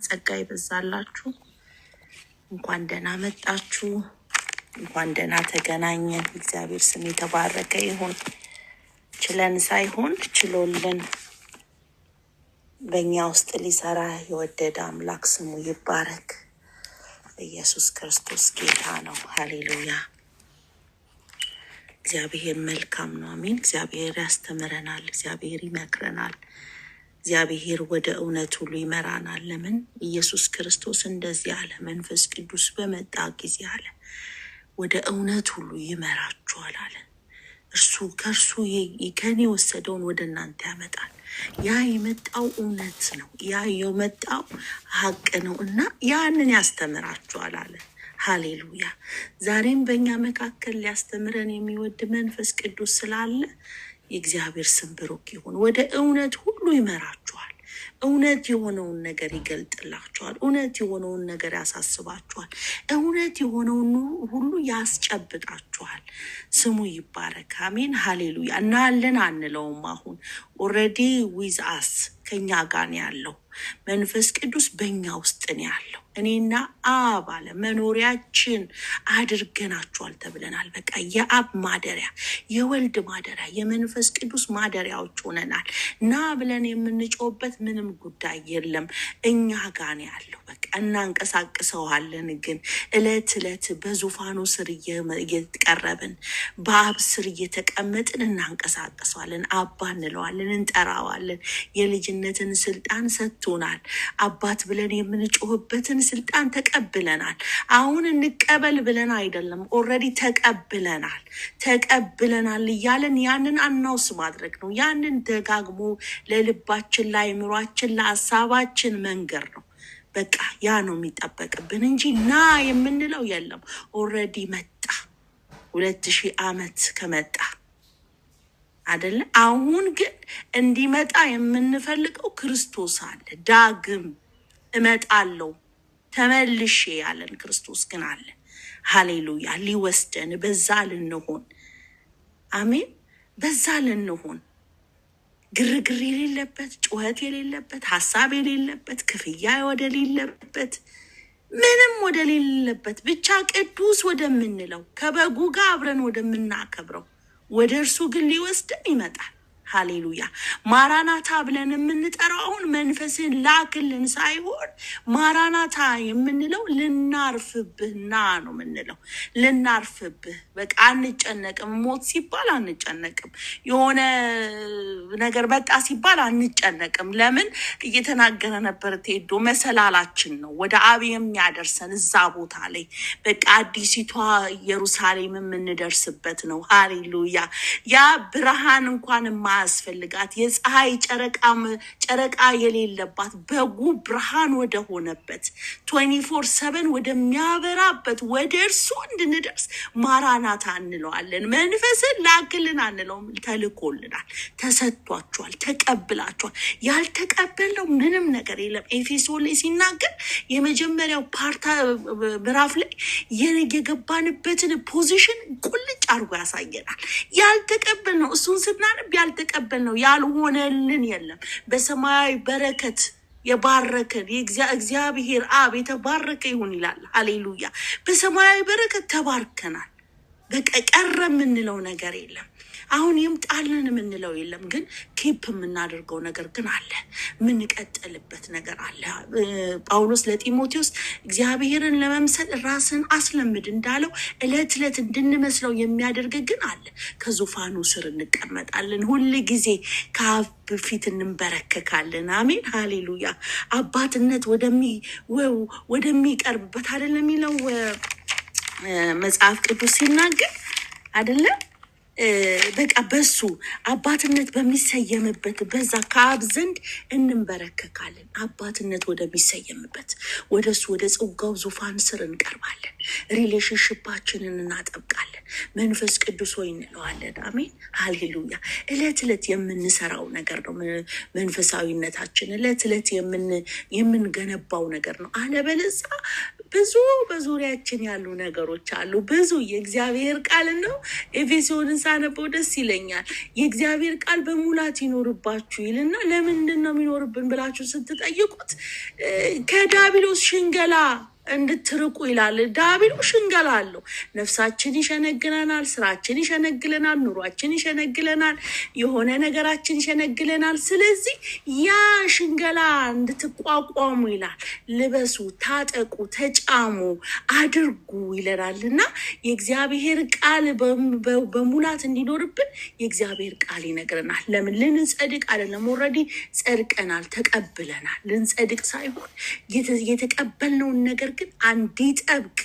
ጸጋ ይበዛላችሁ። እንኳን ደህና መጣችሁ። እንኳን ደህና ተገናኘን። እግዚአብሔር ስም የተባረከ ይሁን። ችለን ሳይሆን ችሎልን በእኛ ውስጥ ሊሰራ የወደደ አምላክ ስሙ ይባረክ። ኢየሱስ ክርስቶስ ጌታ ነው። ሃሌሉያ። እግዚአብሔር መልካም ነው። አሜን። እግዚአብሔር ያስተምረናል። እግዚአብሔር ይመክረናል። እግዚአብሔር ወደ እውነት ሁሉ ይመራናል። ለምን? ኢየሱስ ክርስቶስ እንደዚህ አለ። መንፈስ ቅዱስ በመጣ ጊዜ አለ ወደ እውነት ሁሉ ይመራችኋል አለ። እርሱ ከእርሱ ከኔ የወሰደውን ወደ እናንተ ያመጣል። ያ የመጣው እውነት ነው። ያ የመጣው ሀቅ ነው እና ያንን ያስተምራችኋል አለ። ሃሌሉያ። ዛሬም በእኛ መካከል ሊያስተምረን የሚወድ መንፈስ ቅዱስ ስላለ የእግዚአብሔር ስም ብሩክ ይሁን። ወደ እውነት ሁሉ ይመራችኋል። እውነት የሆነውን ነገር ይገልጥላችኋል። እውነት የሆነውን ነገር ያሳስባችኋል። እውነት የሆነውን ሁሉ ያስጨብጣችኋል። ስሙ ይባረክ። አሜን። ሃሌሉያ። እናለን አንለውም። አሁን ኦልሬዲ ዊዝ አስ ከኛ ጋር ነው ያለው። መንፈስ ቅዱስ በእኛ ውስጥ ነው ያለው። እኔና አብ አለ መኖሪያችን አድርገናችኋል ተብለናል። በቃ የአብ ማደሪያ፣ የወልድ ማደሪያ፣ የመንፈስ ቅዱስ ማደሪያዎች ሆነናል። ና ብለን የምንጮህበት ምንም ጉዳይ የለም። እኛ ጋር ነው ያለው። በቃ እናንቀሳቅሰዋለን። ግን እለት እለት በዙፋኑ ስር እየቀረብን በአብ ስር እየተቀመጥን እናንቀሳቅሰዋለን። አባ እንለዋለን፣ እንጠራዋለን። የልጅነትን ስልጣን ሰጥቶናል። አባት ብለን የምንጮህበትን ስልጣን ተቀብለናል። አሁን እንቀበል ብለን አይደለም፣ ኦልሬዲ ተቀብለናል እያለን ያንን አናውስ ማድረግ ነው። ያንን ደጋግሞ ለልባችን፣ ለአእምሯችን፣ ለሀሳባችን መንገር ነው። በቃ ያ ነው የሚጠበቅብን እንጂ ና የምንለው የለም። ኦልሬዲ መጣ። 2000 ዓመት ከመጣ አይደለ? አሁን ግን እንዲመጣ የምንፈልገው ክርስቶስ አለ። ዳግም እመጣለሁ ተመልሼ ያለን ክርስቶስ ግን አለ። ሃሌሉያ። ሊወስደን በዛ ልንሆን፣ አሜን፣ በዛ ልንሆን፣ ግርግር የሌለበት፣ ጩኸት የሌለበት፣ ሀሳብ የሌለበት፣ ክፍያ ወደ ሌለበት፣ ምንም ወደ ሌለበት፣ ብቻ ቅዱስ ወደምንለው ከበጉ ጋር አብረን ወደምናከብረው ወደ እርሱ ግን ሊወስደን ይመጣል። ሃሌሉያ። ማራናታ ብለን የምንጠራው አሁን መንፈስን ላክልን ሳይሆን ማራናታ የምንለው ልናርፍብህ ና ነው የምንለው። ልናርፍብህ፣ በቃ አንጨነቅም። ሞት ሲባል አንጨነቅም። የሆነ ነገር መጣ ሲባል አንጨነቅም። ለምን? እየተናገረ ነበር ቴዶ። መሰላላችን ነው ወደ አብ የሚያደርሰን እዛ ቦታ ላይ በቃ አዲሲቷ ኢየሩሳሌም የምንደርስበት ነው። ሃሌሉያ። ያ ብርሃን እንኳን ያስፈልጋት የፀሐይ ጨረቃ የሌለባት በጉ ብርሃን ወደ ሆነበት 24/7 ወደሚያበራበት ወደ እርሱ እንድንደርስ ማራናታ እንለዋለን። መንፈስን ላክልን አንለውም። ተልኮልናል፣ ተሰጥቷችኋል፣ ተቀብላችኋል። ያልተቀበልነው ምንም ነገር የለም። ኤፌሶን ላይ ሲናገር የመጀመሪያው ምዕራፍ ላይ የገባንበትን ፖዚሽን ቁልጭ አድርጎ ያሳየናል። ያልተቀበልነው እሱን ስናነብ ያልተቀበልነው ያልሆነልን የለም። በሰማያዊ በረከት የባረከን እግዚአብሔር አብ የተባረከ ይሁን ይላል። ሃሌሉያ። በሰማያዊ በረከት ተባርከናል። በቃ ቀረ የምንለው ነገር የለም። አሁን ይምጣልን የምንለው የለም። ግን ኬፕ የምናደርገው ነገር ግን አለ። የምንቀጥልበት ነገር አለ። ጳውሎስ ለጢሞቴዎስ እግዚአብሔርን ለመምሰል ራስን አስለምድ እንዳለው እለት እለት እንድንመስለው የሚያደርግ ግን አለ። ከዙፋኑ ስር እንቀመጣለን። ሁል ጊዜ ከአብ ፊት እንበረከካለን። አሜን። ሃሌሉያ። አባትነት ወደሚቀርብበት አይደለም የሚለው መጽሐፍ ቅዱስ ሲናገር አይደለም? በቃ በሱ አባትነት በሚሰየምበት በዛ ከአብ ዘንድ እንበረከካለን። አባትነት ወደሚሰየምበት ወደሱ ወደ ጽጋው ዙፋን ስር እንቀርባለን። ሪሌሽንሽፓችንን እናጠብቃለን። መንፈስ ቅዱስ ሆይ እንለዋለን። አሜን። ሃሌሉያ። እለት እለት የምንሰራው ነገር ነው። መንፈሳዊነታችን እለት እለት የምንገነባው ነገር ነው። አለበለዚያ ብዙ በዙሪያችን ያሉ ነገሮች አሉ። ብዙ የእግዚአብሔር ቃል ነው ኤፌሶንን ሳነበው ደስ ይለኛል። የእግዚአብሔር ቃል በሙላት ይኖርባችሁ ይልና ለምንድን ነው የሚኖርብን ብላችሁ ስትጠይቁት ከዲያብሎስ ሽንገላ እንድትርቁ ይላል። ዲያብሎስ ሽንገላ አለው። ነፍሳችን ይሸነግለናል፣ ስራችን ይሸነግለናል፣ ኑሯችን ይሸነግለናል፣ የሆነ ነገራችን ይሸነግለናል። ስለዚህ ያ ሽንገላ እንድትቋቋሙ ይላል። ልበሱ፣ ታጠቁ፣ ተጫሙ፣ አድርጉ ይለናል እና የእግዚአብሔር ቃል በሙላት እንዲኖርብን የእግዚአብሔር ቃል ይነግረናል። ለምን ልንጸድቅ አይደለም፣ ኦልሬዲ ጸድቀናል፣ ተቀብለናል። ልንጸድቅ ሳይሆን የተቀበልነውን ነገር ግን እንዲጠብቅ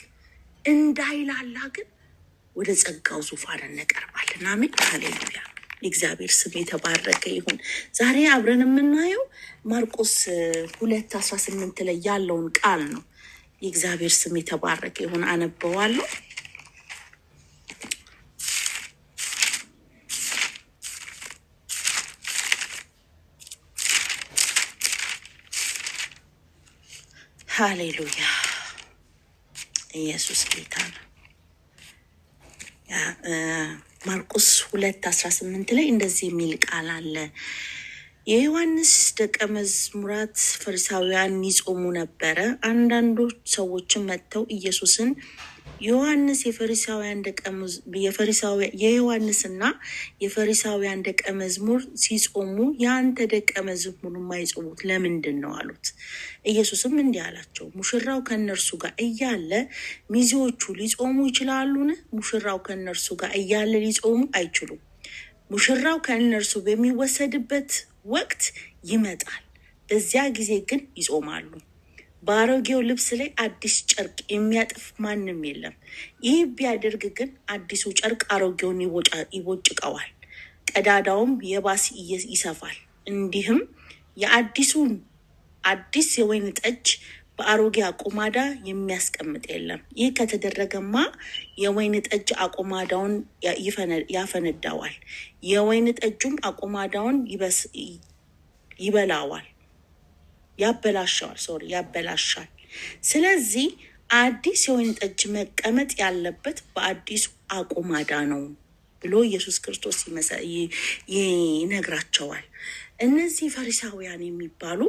እንዳይላላ ግን ወደ ጸጋው ዙፋን እንቀርባለን። አሜን፣ ሃሌሉያ። የእግዚአብሔር ስም የተባረከ ይሁን። ዛሬ አብረን የምናየው ማርቆስ 2:18 ላይ ያለውን ቃል ነው። የእግዚአብሔር ስም የተባረከ ይሁን። አነበዋለሁ። ሃሌሉያ። ኢየሱስ ጌታ ነው። ማርቆስ 2:18 ላይ እንደዚህ የሚል ቃል አለ። የዮሐንስ ደቀ መዝሙራት ፈሪሳውያን ይጾሙ ነበረ። አንዳንዶች ሰዎችን መጥተው ኢየሱስን የዮሐንስና የፈሪሳውያን ደቀ መዝሙር ሲጾሙ የአንተ ደቀ መዝሙር የማይጾሙት ለምንድን ነው አሉት። ኢየሱስም እንዲህ አላቸው፣ ሙሽራው ከእነርሱ ጋር እያለ ሚዜዎቹ ሊጾሙ ይችላሉን? ሙሽራው ከእነርሱ ጋር እያለ ሊጾሙ አይችሉም። ሙሽራው ከእነርሱ በሚወሰድበት ወቅት ይመጣል፣ በዚያ ጊዜ ግን ይጾማሉ። በአሮጌው ልብስ ላይ አዲስ ጨርቅ የሚያጥፍ ማንም የለም። ይህ ቢያደርግ ግን አዲሱ ጨርቅ አሮጌውን ይቦጭቀዋል፣ ቀዳዳውም የባስ ይሰፋል። እንዲህም አዲስ የወይን ጠጅ በአሮጌ አቁማዳ የሚያስቀምጥ የለም። ይህ ከተደረገማ የወይን ጠጅ አቁማዳውን ያፈነዳዋል፣ የወይን ጠጁም አቁማዳውን ያበላሻል። ስለዚህ አዲስ የወይን ጠጅ መቀመጥ ያለበት በአዲሱ አቁማዳ ነው ብሎ ኢየሱስ ክርስቶስ ይነግራቸዋል። እነዚህ ፈሪሳውያን የሚባሉ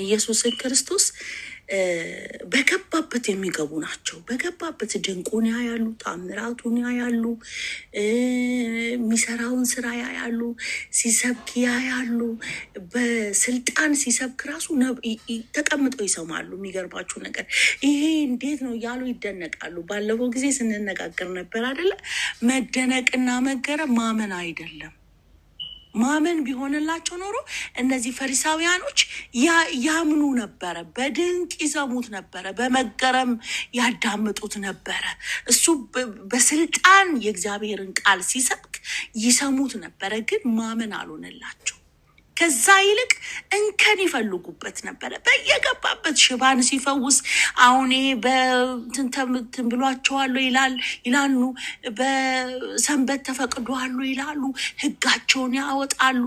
ኢየሱስን ክርስቶስ በገባበት የሚገቡ ናቸው። በገባበት ድንቁን ያያሉ፣ ታምራቱን ያያሉ፣ የሚሰራውን ስራ ያያሉ፣ ሲሰብክ ያያሉ። በስልጣን ሲሰብክ ራሱ ተቀምጠው ይሰማሉ። የሚገርባችሁ ነገር ይሄ እንዴት ነው እያሉ ይደነቃሉ። ባለፈው ጊዜ ስንነጋገር ነበር አይደለ? መደነቅና መገረም ማመን አይደለም። ማመን ቢሆንላቸው ኖሮ እነዚህ ፈሪሳውያኖች ያምኑ ነበረ፣ በድንቅ ይሰሙት ነበረ፣ በመገረም ያዳምጡት ነበረ። እሱ በስልጣን የእግዚአብሔርን ቃል ሲሰብክ ይሰሙት ነበረ፣ ግን ማመን አልሆነላቸው። ከዛ ይልቅ እንከን ይፈልጉበት ነበረ። በየገባበት ሽባን ሲፈውስ አሁን በትንተምትን ብሏቸዋሉ ይላሉ፣ በሰንበት ተፈቅዷሉ ይላሉ፣ ህጋቸውን ያወጣሉ፣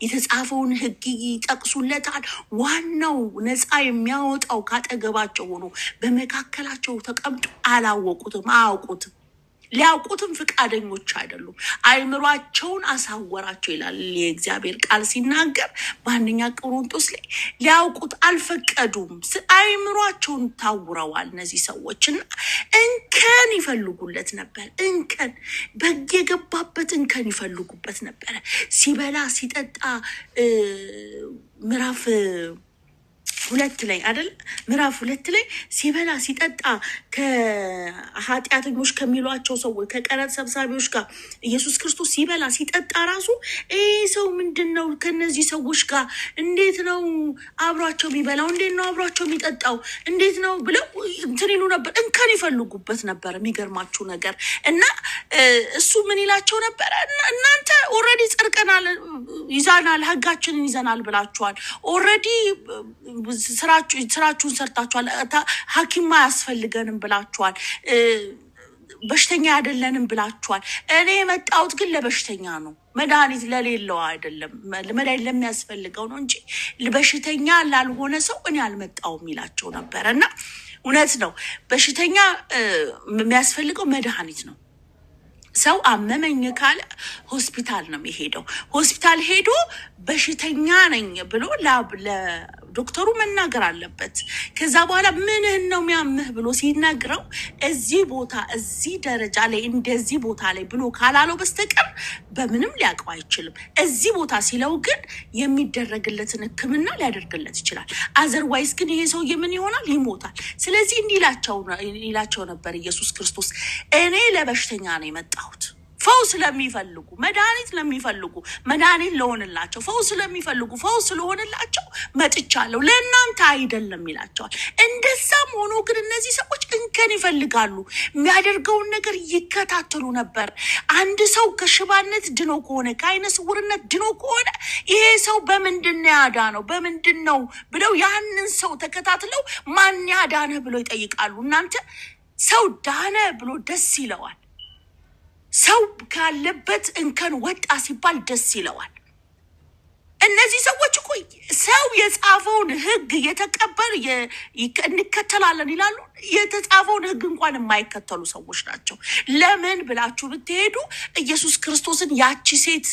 የተጻፈውን ህግ ይጠቅሱለታል። ዋናው ነፃ የሚያወጣው ካጠገባቸው ሆኖ በመካከላቸው ተቀምጦ አላወቁትም፣ አያውቁትም። ሊያውቁትም ፍቃደኞች አይደሉም። አይምሯቸውን አሳወራቸው ይላል የእግዚአብሔር ቃል ሲናገር በአንደኛ ቆሮንቶስ ላይ። ሊያውቁት አልፈቀዱም። አይምሯቸውን ታውረዋል እነዚህ ሰዎችና እንከን ይፈልጉለት ነበር። እንከን በየገባበት እንከን ይፈልጉበት ነበረ። ሲበላ ሲጠጣ ምዕራፍ 2 ላይ አይደል? ምዕራፍ 2 ላይ ሲበላ ሲጠጣ ከኃጢአተኞች ከሚሏቸው ሰዎች ከቀረጥ ሰብሳቢዎች ጋር ኢየሱስ ክርስቶስ ሲበላ ሲጠጣ ራሱ ሰው ምንድን ነው ከነዚህ ሰዎች ጋር እንዴት ነው አብሯቸው የሚበላው? እንዴት ነው አብሯቸው የሚጠጣው? እንዴት ነው ብለው እንትን ይሉ ነበር። እንከን ይፈልጉበት ነበር። የሚገርማችሁ ነገር እና እሱ ምን ይላቸው ነበረ? እናንተ ኦልሬዲ ጸድቀናል፣ ይዛናል፣ ህጋችንን ይዘናል ብላችኋል። ኦልሬዲ ስራችሁን ሰርታችኋል። ሐኪም አያስፈልገንም ብላችኋል። በሽተኛ አይደለንም ብላችኋል። እኔ የመጣሁት ግን ለበሽተኛ ነው፣ መድኃኒት ለሌለው አይደለም፣ መድኃኒት ለሚያስፈልገው ነው እንጂ በሽተኛ ላልሆነ ሰው እኔ አልመጣሁም ይላቸው ነበረ። እና እውነት ነው፣ በሽተኛ የሚያስፈልገው መድኃኒት ነው። ሰው አመመኝ ካለ ሆስፒታል ነው የሚሄደው። ሆስፒታል ሄዶ በሽተኛ ነኝ ብሎ ለዶክተሩ መናገር አለበት። ከዛ በኋላ ምንህን ነው የሚያምህ ብሎ ሲነግረው እዚህ ቦታ እዚህ ደረጃ ላይ እንደዚህ ቦታ ላይ ብሎ ካላለው በስተቀር በምንም ሊያውቀው አይችልም። እዚህ ቦታ ሲለው ግን የሚደረግለትን ሕክምና ሊያደርግለት ይችላል። አዘርዋይስ ግን ይሄ ሰውዬ ምን ይሆናል? ይሞታል። ስለዚህ እንዲህ ይላቸው ነበር ኢየሱስ ክርስቶስ፣ እኔ ለበሽተኛ ነው የመጣሁት፣ ፈውስ ለሚፈልጉ መድኃኒት ለሚፈልጉ መድኃኒት ለሆንላቸው፣ ፈውስ ለሚፈልጉ ፈውስ ለሆንላቸው መጥቻለሁ፣ ለእናንተ አይደለም ይላቸዋል። እንደዛም ሆኖ ግን እነዚህ ሰዎች እንከን ይፈልጋሉ። የሚያደርገውን ነገር ይከታተሉ ነበር። አንድ ሰው ከሽባነት ድኖ ከሆነ ከዓይነ ስውርነት ድኖ ከሆነ ይሄ ሰው በምንድን ነው ያዳነው? በምንድን ነው ብለው ያንን ሰው ተከታትለው ማን ያዳነህ ብለው ይጠይቃሉ። እናንተ ሰው ዳነ ብሎ ደስ ይለዋል። ሰው ካለበት እንከን ወጣ ሲባል ደስ ይለዋል። እነዚህ ሰዎች እኮ ሰው የጻፈውን ሕግ የተቀበሉ እንከተላለን ይላሉ። የተጻፈውን ሕግ እንኳን የማይከተሉ ሰዎች ናቸው። ለምን ብላችሁ ብትሄዱ ኢየሱስ ክርስቶስን ያቺ ሴት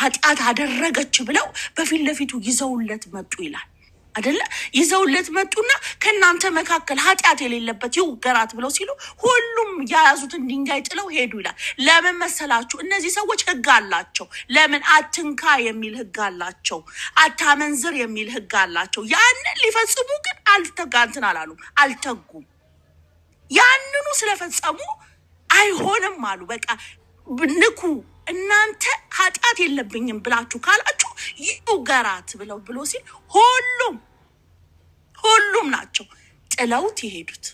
ኃጢአት አደረገች ብለው በፊት ለፊቱ ይዘውለት መጡ ይላል አይደለ? ይዘውለት መጡና ከእናንተ መካከል ኃጢአት የሌለበት ይውገራት ብለው ሲሉ ሁሉም የያዙትን ድንጋይ ጥለው ሄዱ ይላል። ለምን መሰላችሁ? እነዚህ ሰዎች ሕግ አላቸው። ለምን? አትንካ የሚል ሕግ አላቸው። አታመንዝር የሚል ሕግ አላቸው። ያንን ሊፈጽሙ ግን እንትን አላሉም፣ አልተጉም። ያንኑ ስለፈጸሙ አይሆንም አሉ። በቃ ንኩ፣ እናንተ ኃጢአት የለብኝም ብላችሁ ካላችሁ ይውገራት ብሎ ሲል ሁሉም ናቸው ጥለውት የሄዱት።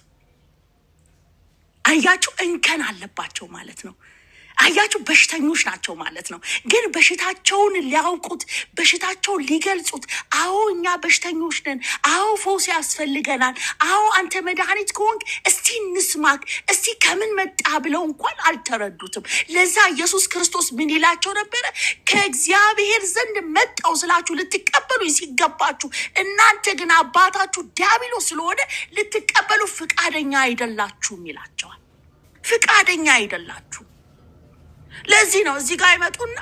አያችሁ፣ እንከን አለባቸው ማለት ነው። አያችሁ፣ በሽተኞች ናቸው ማለት ነው። ግን በሽታቸውን ሊያውቁት፣ በሽታቸውን ሊገልጹት፣ አዎ እኛ በሽተኞች ነን፣ አዎ ፈውስ ያስፈልገናል፣ አዎ አንተ መድኃኒት ከሆንክ እስቲ እንስማክ፣ እስቲ ከምን መጣ ብለው እንኳን አልተረዱትም። ለዛ ኢየሱስ ክርስቶስ ምን ይላቸው ነበረ? ከእግዚአብሔር ዘንድ መጣው ስላችሁ ልትቀበሉ ሲገባችሁ፣ እናንተ ግን አባታችሁ ዲያብሎስ ስለሆነ ልትቀበሉ ፍቃደኛ አይደላችሁም ይላቸዋል። ፍቃደኛ አይደላችሁ። ለዚህ ነው እዚህ ጋር ይመጡና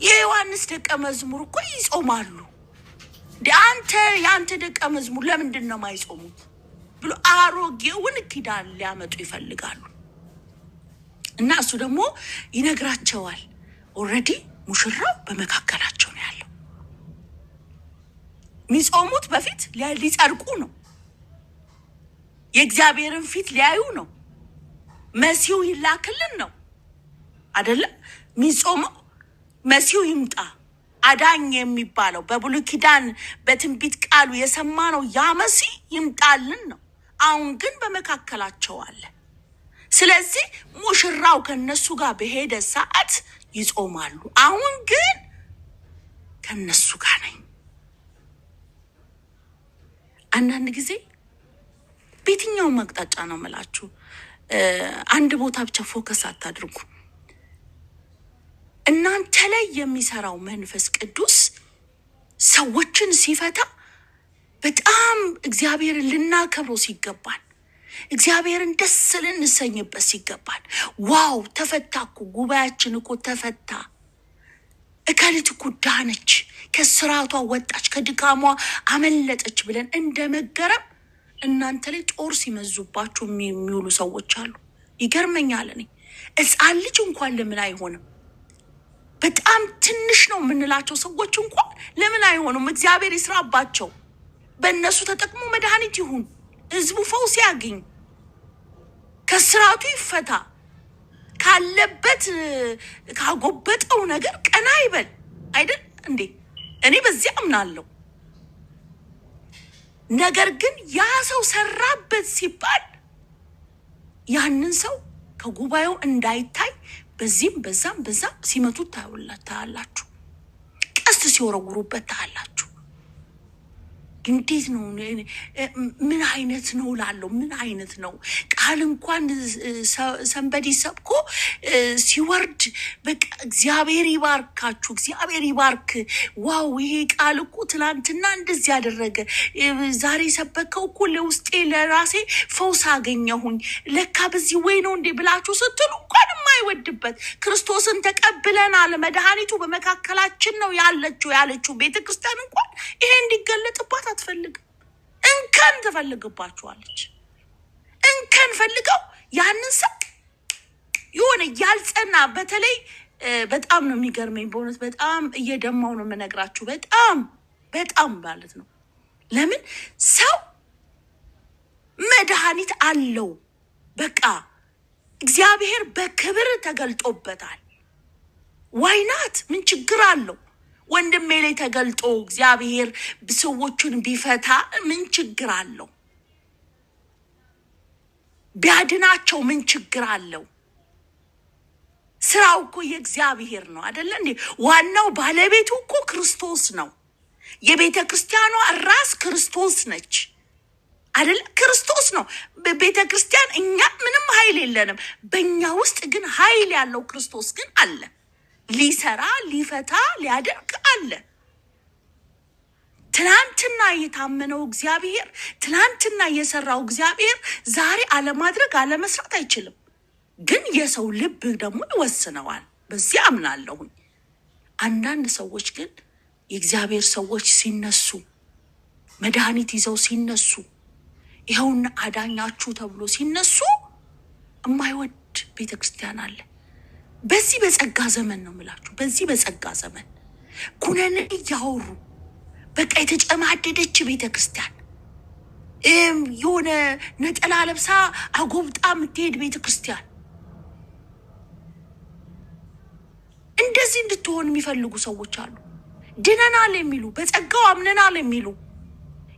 የዮሐንስ ደቀ መዝሙር እኮ ይጾማሉ፣ የአንተ ደቀ መዝሙር ለምንድን ነው የማይጾሙት ብሎ አሮጌውን ኪዳን ሊያመጡ ይፈልጋሉ። እና እሱ ደግሞ ይነግራቸዋል። ኦልሬዲ ሙሽራው በመካከላቸው ነው ያለው። የሚጾሙት በፊት ሊጸድቁ ነው፣ የእግዚአብሔርን ፊት ሊያዩ ነው፣ መሲሁ ይላክልን ነው አይደለም? የሚጾመው መሲሁ ይምጣ አዳኝ የሚባለው በብሉይ ኪዳን በትንቢት ቃሉ የሰማነው ያ መሲህ ይምጣልን ነው። አሁን ግን በመካከላቸው አለ። ስለዚህ ሙሽራው ከነሱ ጋር በሄደ ሰዓት ይጾማሉ። አሁን ግን ከነሱ ጋር ነኝ። አንዳንድ ጊዜ በየትኛውም አቅጣጫ ነው የምላችሁ፣ አንድ ቦታ ብቻ ፎከስ አታድርጉ። እናንተ ላይ የሚሰራው መንፈስ ቅዱስ ሰዎችን ሲፈታ በጣም እግዚአብሔርን ልናከብረው ሲገባል፣ እግዚአብሔርን ደስ ልንሰኝበት ሲገባል፣ ዋው ተፈታኩ፣ ጉባኤያችን እኮ ተፈታ፣ እከሊት እኮ ዳነች፣ ከስራቷ ወጣች፣ ከድካሟ አመለጠች ብለን እንደመገረም እናንተ ላይ ጦር ሲመዙባችሁ የሚውሉ ሰዎች አሉ። ይገርመኛል። እኔ ሕፃን ልጅ እንኳን ለምን አይሆንም? በጣም ትንሽ ነው የምንላቸው ሰዎች እንኳን ለምን አይሆኑም? እግዚአብሔር ይስራባቸው፣ በእነሱ ተጠቅሞ መድኃኒት ይሁን፣ ህዝቡ ፈውስ ያገኝ፣ ከስራቱ ይፈታ፣ ካለበት ካጎበጠው ነገር ቀና ይበል። አይደል እንዴ? እኔ በዚህ አምናለሁ። ነገር ግን ያ ሰው ሰራበት ሲባል ያንን ሰው ከጉባኤው እንዳይታይ በዚህም በዛም ሲመቱት ታያላችሁ። ቀስት ሲወረውሩበት ታያላችሁ። እንዴት ነው? ምን አይነት ነው ላለው? ምን አይነት ነው? ቃል እንኳን ሰንበዲ ሰብኮ ሲወርድ በቃ እግዚአብሔር ይባርካችሁ፣ እግዚአብሔር ይባርክ፣ ዋው ይሄ ቃል እኮ ትላንትና እንደዚህ ያደረገ ዛሬ ሰበከው እኮ ለውስጤ ለራሴ ፈውስ አገኘሁኝ፣ ለካ በዚህ ወይ ነው እንዴ ብላችሁ ስትሉ እንኳን የማይወድበት ክርስቶስን ተቀብለናል፣ መድኃኒቱ በመካከላችን ነው ያለችው ቤተክርስቲያን እንኳን ይሄ እንዲገለጥባት አትፈልግም። እንከን ትፈልግባችኋለች። እንከን ፈልገው ያንን ሰው የሆነ ያልጸና በተለይ በጣም ነው የሚገርመኝ በእውነት በጣም እየደማው ነው የምነግራችሁ። በጣም ማለት ነው። ለምን ሰው መድኃኒት አለው። በቃ እግዚአብሔር በክብር ተገልጦበታል። ዋይናት ምን ችግር አለው? ወንድሜ ላይ ተገልጦ እግዚአብሔር ሰዎቹን ቢፈታ ምን ችግር አለው? ቢያድናቸው ምን ችግር አለው? ስራው እኮ የእግዚአብሔር ነው አይደለ እንዴ? ዋናው ባለቤቱ እኮ ክርስቶስ ነው። የቤተ ክርስቲያኗ ራስ ክርስቶስ ነች አይደለ? ክርስቶስ ነው ቤተ ክርስቲያን። እኛ ምንም ኃይል የለንም። በእኛ ውስጥ ግን ኃይል ያለው ክርስቶስ ግን አለ። ሊሰራ ሊፈታ ሊያደርግ አለ። ትናንትና የታመነው እግዚአብሔር፣ ትናንትና የሰራው እግዚአብሔር ዛሬ አለማድረግ አለመስራት አይችልም። ግን የሰው ልብ ደግሞ ይወስነዋል። በዚህ አምናለሁኝ። አንዳንድ ሰዎች ግን የእግዚአብሔር ሰዎች ሲነሱ፣ መድኃኒት ይዘው ሲነሱ፣ ይኸውና አዳኛችሁ ተብሎ ሲነሱ የማይወድ ቤተክርስቲያን አለ። በዚህ በጸጋ ዘመን ነው የምላችሁ። በዚህ በጸጋ ዘመን ኩነን እያወሩ በቃ የተጨማደደች ቤተክርስቲያን፣ የሆነ ነጠላ ለብሳ አጎብጣ የምትሄድ ቤተክርስቲያን፣ እንደዚህ እንድትሆን የሚፈልጉ ሰዎች አሉ። ድነናል የሚሉ በጸጋው አምነናል የሚሉ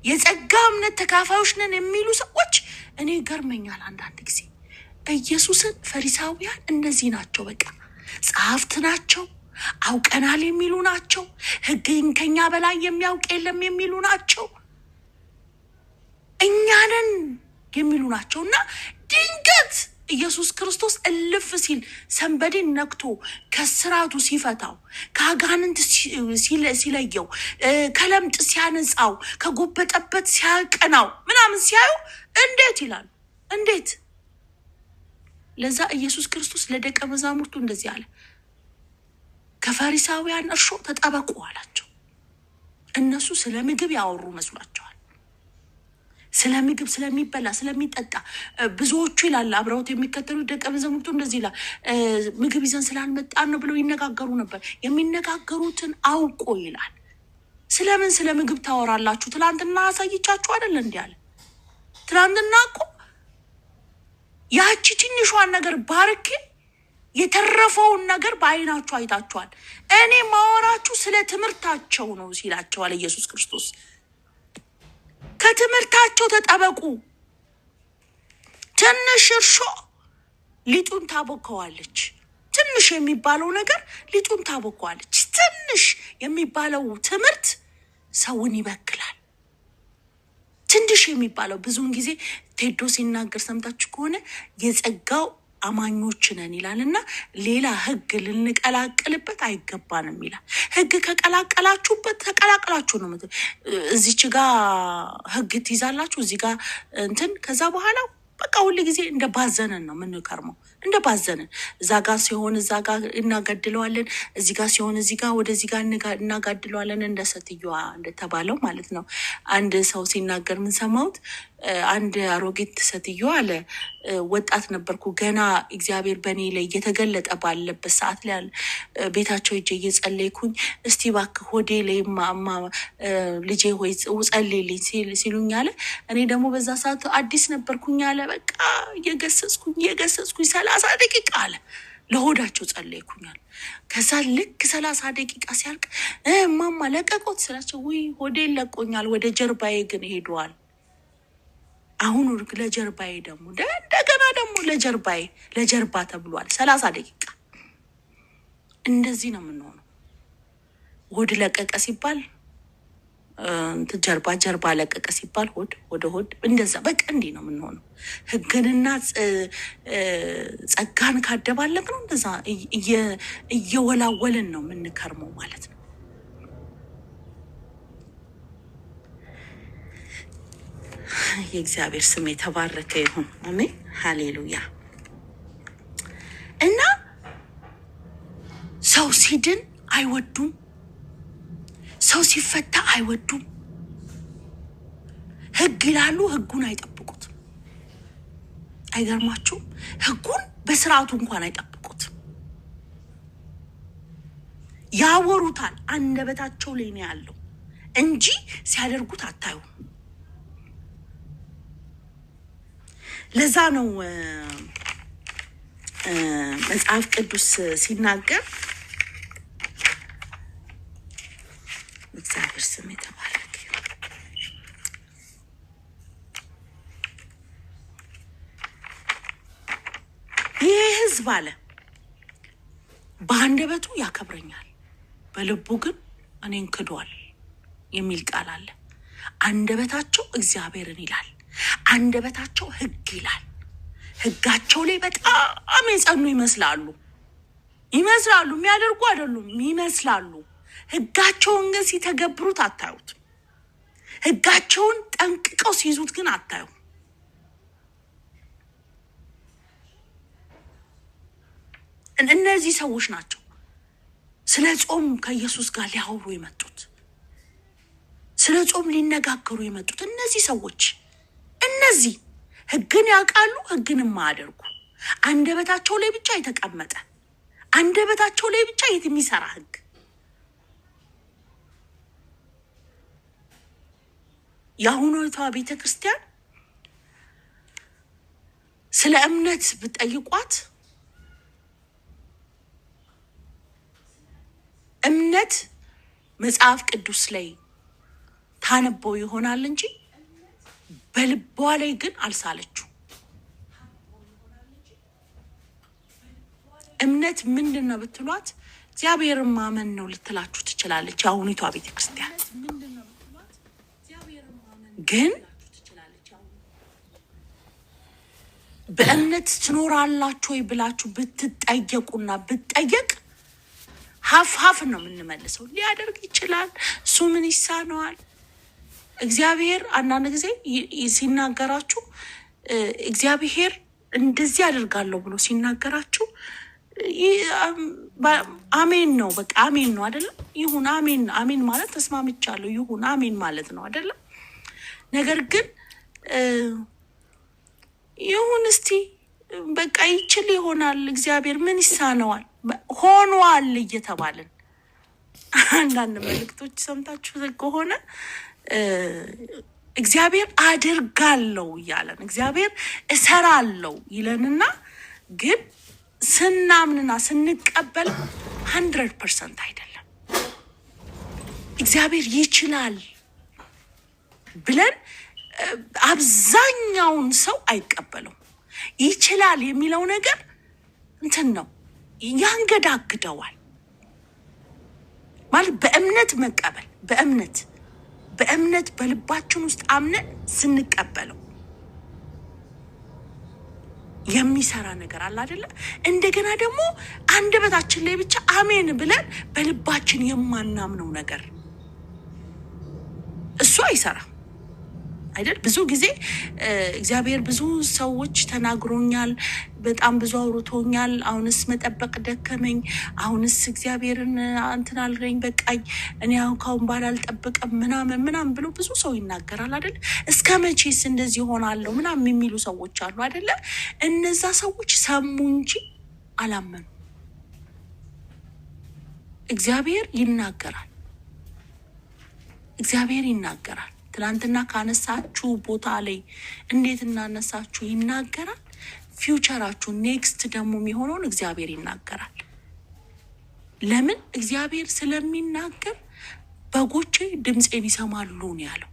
የጸጋ እምነት ተካፋዮች ነን የሚሉ ሰዎች እኔ ገርመኛል አንዳንድ ጊዜ። ኢየሱስን ፈሪሳውያን እነዚህ ናቸው። በቃ ጸሐፍት ናቸው፣ አውቀናል የሚሉ ናቸው፣ ሕግን ከኛ በላይ የሚያውቅ የለም የሚሉ ናቸው፣ እኛንን የሚሉ ናቸው። እና ድንገት ኢየሱስ ክርስቶስ እልፍ ሲል ሰንበዴን ነክቶ ከስራቱ ሲፈታው፣ ከአጋንንት ሲለየው፣ ከለምጥ ሲያነጻው፣ ከጎበጠበት ሲያቀናው ምናምን ሲያዩ እንዴት ይላሉ? እንዴት? ለዛ ኢየሱስ ክርስቶስ ለደቀ መዛሙርቱ እንደዚህ አለ፣ ከፈሪሳውያን እርሾ ተጠበቁ አላቸው። እነሱ ስለ ምግብ ያወሩ መስሏቸዋል። ስለ ምግብ፣ ስለሚበላ፣ ስለሚጠጣ ብዙዎቹ ይላል አብረውት የሚከተሉ ደቀ መዛሙርቱ እንደዚህ ይላል፣ ምግብ ይዘን ስላልመጣን ነው ብለው ይነጋገሩ ነበር። የሚነጋገሩትን አውቆ ይላል። ስለምን ስለ ምግብ ታወራላችሁ? ትናንትና አሳይቻችሁ አይደል እንዲህ አለ። ትናንትና እኮ ያቺ ትንሿን ነገር ባርኬ የተረፈውን ነገር በዓይናችሁ አይታችኋል። እኔ ማወራችሁ ስለ ትምህርታቸው ነው ሲላቸዋል ኢየሱስ ክርስቶስ። ከትምህርታቸው ተጠበቁ። ትንሽ እርሾ ሊጡን ታቦከዋለች። ትንሽ የሚባለው ነገር ሊጡን ታቦከዋለች። ትንሽ የሚባለው ትምህርት ሰውን ይበክላል። ትንሽ የሚባለው ብዙውን ጊዜ ቴዶ ሲናገር ሰምታችሁ ከሆነ የጸጋው አማኞች ነን ይላል እና ሌላ ህግ ልንቀላቅልበት አይገባንም ይላል። ህግ ከቀላቀላችሁበት ተቀላቅላችሁ ነው እዚች ጋር ህግ ትይዛላችሁ፣ እዚህ ጋር እንትን። ከዛ በኋላ በቃ ሁሉ ጊዜ እንደ ባዘነን ነው የምንከርመው። እንደ ባዘነን እዛ ጋር ሲሆን እዛ ጋር እናጋድለዋለን፣ እዚህ ጋር ሲሆን እዚህ ጋር ወደዚህ ጋር እናጋድለዋለን። እንደ ሴትዮዋ እንደተባለው ማለት ነው። አንድ ሰው ሲናገር ምን ሰማሁት? አንድ አሮጊት ሴትዮ አለ፣ ወጣት ነበርኩ ገና እግዚአብሔር በእኔ ላይ እየተገለጠ ባለበት ሰዓት ላይ አለ ቤታቸው ሄጄ እየጸለይኩኝ እስቲ እባክህ ሆዴ ላይ ልጄ ሆይ ጸልይልኝ ሲሉኝ አለ። እኔ ደግሞ በዛ ሰዓት አዲስ ነበርኩኝ አለ። በቃ እየገሰጽኩኝ 30 ደቂቃ አለ ለሆዳቸው ጸለይኩኛል። ከዛ ልክ 30 ደቂቃ ሲያልቅ እማማ ለቀቆት ስላቸው፣ ውይ ሆዴን ለቆኛል፣ ወደ ጀርባዬ ግን ሄደዋል። አሁን ለጀርባዬ ደግሞ እንደገና ደግሞ ለጀርባ ተብሏል። 30 ደቂቃ እንደዚህ ነው የምንሆነው። ሆድ ለቀቀ ሲባል ጀርባ ለቀቀ ሲባል ሆድ እንደዛ በቃ እንዲህ ነው የምንሆነው። ሕግንና ጸጋን ካደባለቅ ነው እንደዛ እየወላወልን ነው የምንከርመው ማለት ነው። የእግዚአብሔር ስም የተባረከ ይሁን። አሜን ሃሌሉያ። እና ሰው ሲድን አይወዱም፣ ሰው ሲፈታ አይወዱም። ሕግ ይላሉ፣ ሕጉን አይጠብቁትም። አይገርማችሁም? ሕጉን በስርዓቱ እንኳን አይጠብቁትም። ያወሩታል፣ አንደበታቸው ላይ ነው ያለው እንጂ ሲያደርጉት አታዩም። ለዛ ነው መጽሐፍ ቅዱስ ሲናገር እግዚአብሔር ስም የተባረከ ይህ ሕዝብ አለ በአንደበቱ ያከብረኛል፣ በልቡ ግን እኔን ክዷል የሚል ቃል አለ። አንደበታቸው እግዚአብሔርን ይላል፣ አንደበታቸው ሕግ ይላል። ሕጋቸው ላይ በጣም የጸኑ ይመስላሉ፣ የሚያደርጉ አይደሉም ይመስላሉ። ሕጋቸውን ግን ሲተገብሩት አታዩት። ሕጋቸውን ጠንቅቀው ሲይዙት ግን አታዩ። እነዚህ ሰዎች ናቸው ስለ ጾም ከኢየሱስ ጋር ሊያወሩ የመጡት፣ ስለ ጾም ሊነጋገሩ የመጡት እነዚህ ሰዎች። እነዚህ ሕግን ያውቃሉ፣ ሕግን የማያደርጉ አንደበታቸው ላይ ብቻ የተቀመጠ አንደበታቸው ላይ ብቻ የሚሰራ ሕግ። የአሁኗቷ ቤተ ክርስቲያን ስለ እምነት ብጠይቋት እምነት መጽሐፍ ቅዱስ ላይ ታነበው ይሆናል እንጂ በልቧ ላይ ግን አልሳለችው። እምነት ምንድን ነው ብትሏት እግዚአብሔርን ማመን ነው ልትላችሁ ትችላለች የአሁኒቷ ቤተ ክርስቲያን። ግን በእምነት ትኖራላችሁ ወይ ብላችሁ ብትጠየቁና ብትጠየቅ ሀፍ ነው የምንመልሰው። ሊያደርግ ይችላል፣ እሱ ምን ይሳነዋል? እግዚአብሔር አንዳንድ ጊዜ ሲናገራችሁ እግዚአብሔር እንደዚህ አደርጋለሁ ብሎ ሲናገራችሁ አሜን ነው፣ በቃ አሜን ነው አይደለም? ይሁን አሜን ማለት ተስማምቻለሁ፣ ይሁን አሜን ማለት ነው አይደለም? ነገር ግን ይሁን እስቲ በቃ ይችል ይሆናል፣ እግዚአብሔር ምን ይሳነዋል? ሆኗል እየተባልን አንዳንድ መልእክቶች ሰምታችሁ ከሆነ እግዚአብሔር አደርጋለሁ እያለን እግዚአብሔር እሰራለሁ ይለንና ግን ስናምንና ስንቀበል 100% አይደለም። እግዚአብሔር ይችላል ብለን አብዛኛውን ሰው አይቀበለው። ይችላል የሚለው ነገር እንትን ነው፣ ያንገዳግደዋል ማለት በእምነት መቀበል በእምነት በልባችን ውስጥ አምነን ስንቀበለው የሚሰራ ነገር አለ አይደለ? እንደገና ደግሞ አንደበታችን ላይ ብቻ አሜን ብለን በልባችን የማናምነው ነገር እሱ አይሰራም አይደል? ብዙ ጊዜ እግዚአብሔር ብዙ ሰዎች ተናግሮኛል፣ በጣም ብዙ አውርቶኛል፣ አሁንስ መጠበቅ ደከመኝ፣ አሁንስ እግዚአብሔርን እንትን አልገኝ በቃኝ፣ እኔ አሁን ካሁን በኋላ አልጠብቅም ምናምን ብሎ ብዙ ሰው ይናገራል አይደል? እስከ መቼስ እንደዚህ ሆናለሁ ምናምን የሚሉ ሰዎች አሉ አይደለ? እነዛ ሰዎች ሰሙ እንጂ አላመኑ። እግዚአብሔር ይናገራል። ትናንትና ካነሳችሁ ቦታ ላይ እንዴት እናነሳችሁ ይናገራል። ፊውቸራችሁ ኔክስት ደግሞ የሚሆነውን እግዚአብሔር ይናገራል። ለምን? እግዚአብሔር ስለሚናገር በጎቼ ድምፄን ይሰማሉ ነው ያለው።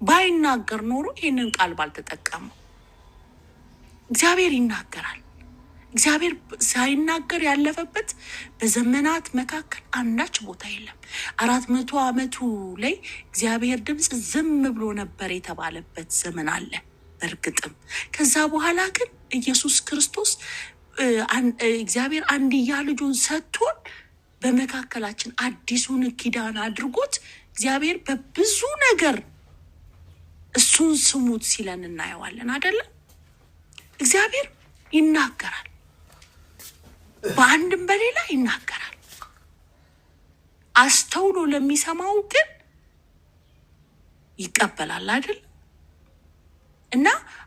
ባይናገር ኖሮ ይህንን ቃል ባልተጠቀመው። እግዚአብሔር ይናገራል። እግዚአብሔር ሳይናገር ያለፈበት በዘመናት መካከል አንዳች ቦታ የለም። 400 ዓመቱ ላይ እግዚአብሔር ድምፅ ዝም ብሎ ነበር የተባለበት ዘመን አለ። በእርግጥም ከዛ በኋላ ግን ኢየሱስ ክርስቶስ እግዚአብሔር አንድያ ልጁን ሰጥቶን በመካከላችን አዲሱን ኪዳን አድርጎት እግዚአብሔር በብዙ ነገር እሱን ስሙት ሲለን እናየዋለን አይደለም? እግዚአብሔር ይናገራል፣ በአንድም በሌላ ይናገራል። አስተውሎ ለሚሰማው ግን ይቀበላል አይደል? እና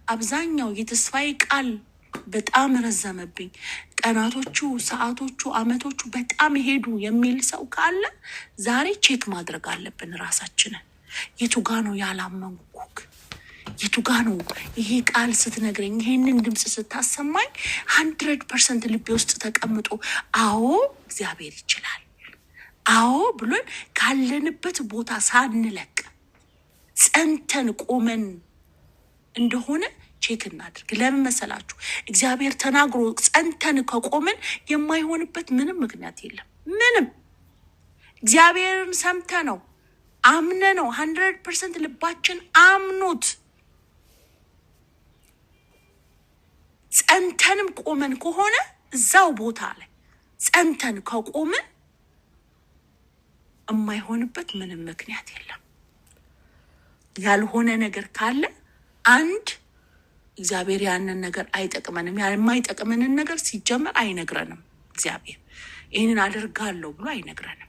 አብዛኛው የተስፋዬ ቃል በጣም ረዘመብኝ፣ ቀናቶቹ፣ ሰዓቶቹ፣ አመቶቹ በጣም ሄዱ የሚል ሰው ካለ ዛሬ ቼክ ማድረግ አለብን ራሳችንን። የቱጋ ነው ያላመንኩክ? የቱጋ ነው ይሄ ቃል ስትነግረኝ ይሄንን ድምፅ ስታሰማኝ 100% ልቤ ውስጥ ተቀምጦ አዎ እግዚአብሔር ይችላል አዎ ብሎን ካለንበት ቦታ ሳንለቅ ጸንተን ቆመን እንደሆነ ቼክ እናድርግ። ለምን መሰላችሁ? እግዚአብሔር ተናግሮ ጸንተን ከቆመን የማይሆንበት ምንም ምክንያት የለም። ምንም እግዚአብሔርን ሰምተ ነው አምነ ነው 100% ልባችን አምኖት ጸንተንም ቆመን ከሆነ እዛው ቦታ ላይ ጸንተን ከቆመን የማይሆንበት ምንም ምክንያት የለም። ያልሆነ ነገር ካለ አንድ እግዚአብሔር ያንን ነገር አይጠቅመንም። የማይጠቅመንን ነገር ሲጀመር አይነግረንም። እግዚአብሔር ይህንን አደርጋለሁ ብሎ አይነግረንም።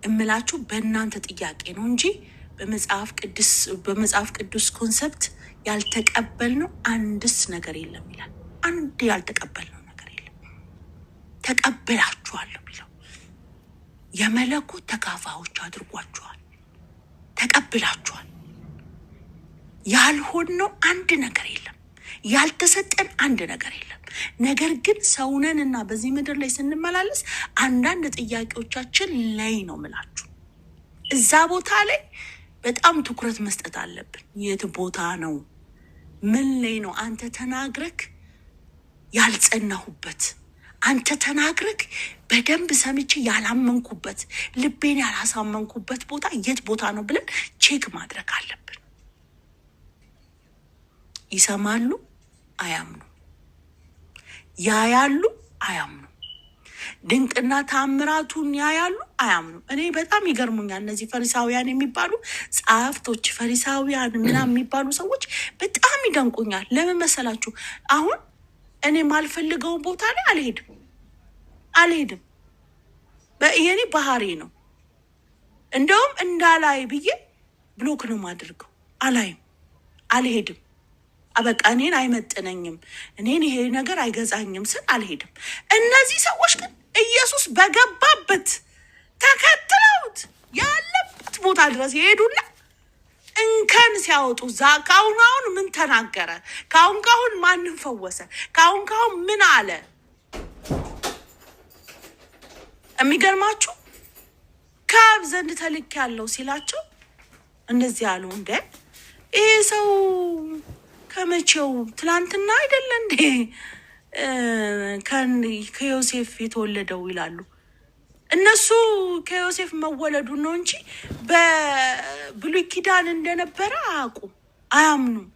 እምላችሁ በእናንተ ጥያቄ ነው እንጂ በመጽሐፍ ቅዱስ ኮንሰፕት ያልተቀበልነው አንድስ ነገር የለም ይላል። አንድ ያልተቀበልነው ነገር የለም። ተቀበላችኋለሁ ቢለው የመለኮት ተካፋዮች አድርጓችኋል። ተቀብላችኋል። ያልሆነው አንድ ነገር የለም። ያልተሰጠን አንድ ነገር የለም። ነገር ግን ሰውነንና በዚህ ምድር ላይ ስንመላለስ አንዳንድ ጥያቄዎቻችን ላይ ነው ምላችሁ። እዛ ቦታ ላይ በጣም ትኩረት መስጠት አለብን። የት ቦታ ነው? ምን ላይ ነው አንተ ተናግረክ ያልጸናሁበት? አንተ ተናግረክ በደንብ ሰምቼ ያላመንኩበት፣ ልቤን ያላሳመንኩበት ቦታ የት ቦታ ነው ብለን ቼክ ማድረግ አለብን። ይሰማሉ፣ አያምኑ። ያያሉ፣ አያምኑ። ድንቅና ታምራቱን ያያሉ፣ አያምኑ። እኔ በጣም ይገርሙኛል እነዚህ ፈሪሳውያን የሚባሉ ጸሐፍቶች፣ ፈሪሳውያን ምናምን የሚባሉ ሰዎች በጣም ይደንቁኛል። ለምን መሰላችሁ? አሁን እኔ ማልፈልገውን ቦታ ላይ አልሄድም። የኔ ባህሪ ነው። እንደውም እንዳላይ ብዬ ብሎክ ነው ማድርገው። አልሄድም። በቃ እኔን አይመጥነኝም፣ እኔን ይሄ ነገር አይገዛኝም ስል አልሄድም። እነዚህ ሰዎች ግን ኢየሱስ በገባበት ተከትለውት ያለበት ቦታ ድረስ ይሄዱና እንከን ሲያወጡ ካሁን ምን ተናገረ፣ ካሁን ማንን ፈወሰ፣ ካሁን ምን አለ። የሚገርማችሁ ከአብ ዘንድ ተልክ ያለው ሲላቸው እንደዚህ ያሉ እንደ ይሄ ሰው ከመቼው ትላንትና አይደለ እንዴ ከዮሴፍ የተወለደው ይላሉ። እነሱ ከዮሴፍ መወለዱ ነው እንጂ በብሉይ ኪዳን እንደነበረ አያምኑም።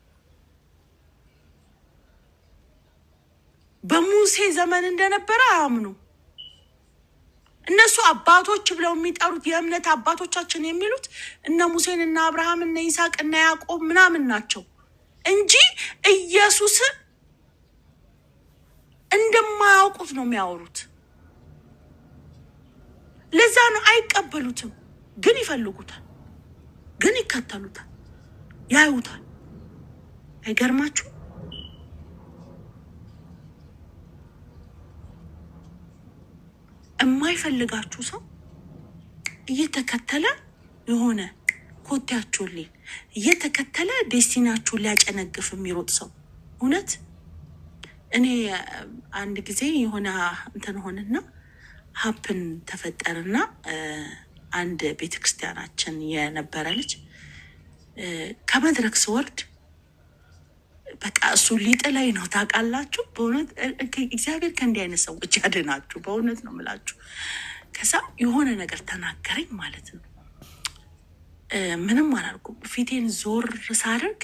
በሙሴ ዘመን እንደነበረ አያምኑም። እነሱ አባቶች ብለው የሚጠሩት የእምነት አባቶቻችን የሚሉት እነ ሙሴን እና አብርሃም እና ይስሐቅ እና ያዕቆብ ምናምን ናቸው እንጂ ኢየሱስን እንደማያውቁት ነው የሚያወሩት። ለዛ ነው አይቀበሉትም፣ ግን ይፈልጉታል፣ ግን ይከተሉታል፣ ያዩታል። አይገርማችሁ? የማይፈልጋችሁ ሰው እየተከተለ የሆነ ኮቴያችሁን እየተከተለ ዴስቲናችሁን ሊያጨነግፍ የሚሮጥ ሰው እውነት። እኔ አንድ ጊዜ የሆነ እንትን ሆነና ሀፕን ተፈጠረና አንድ ቤተክርስቲያናችን የነበረ ልጅ ከመድረክ ስወርድ በቃ እሱ ሊጥለኝ ነው ታውቃላችሁ። በእውነት እግዚአብሔር ከእንዲህ አይነት ሰዎች ያድናችሁ። በእውነት ነው የምላችሁ። ከዛ የሆነ ነገር ተናገረኝ ማለት ነው። ምንም አላልኩም። ፊቴን ዞር ሳደርግ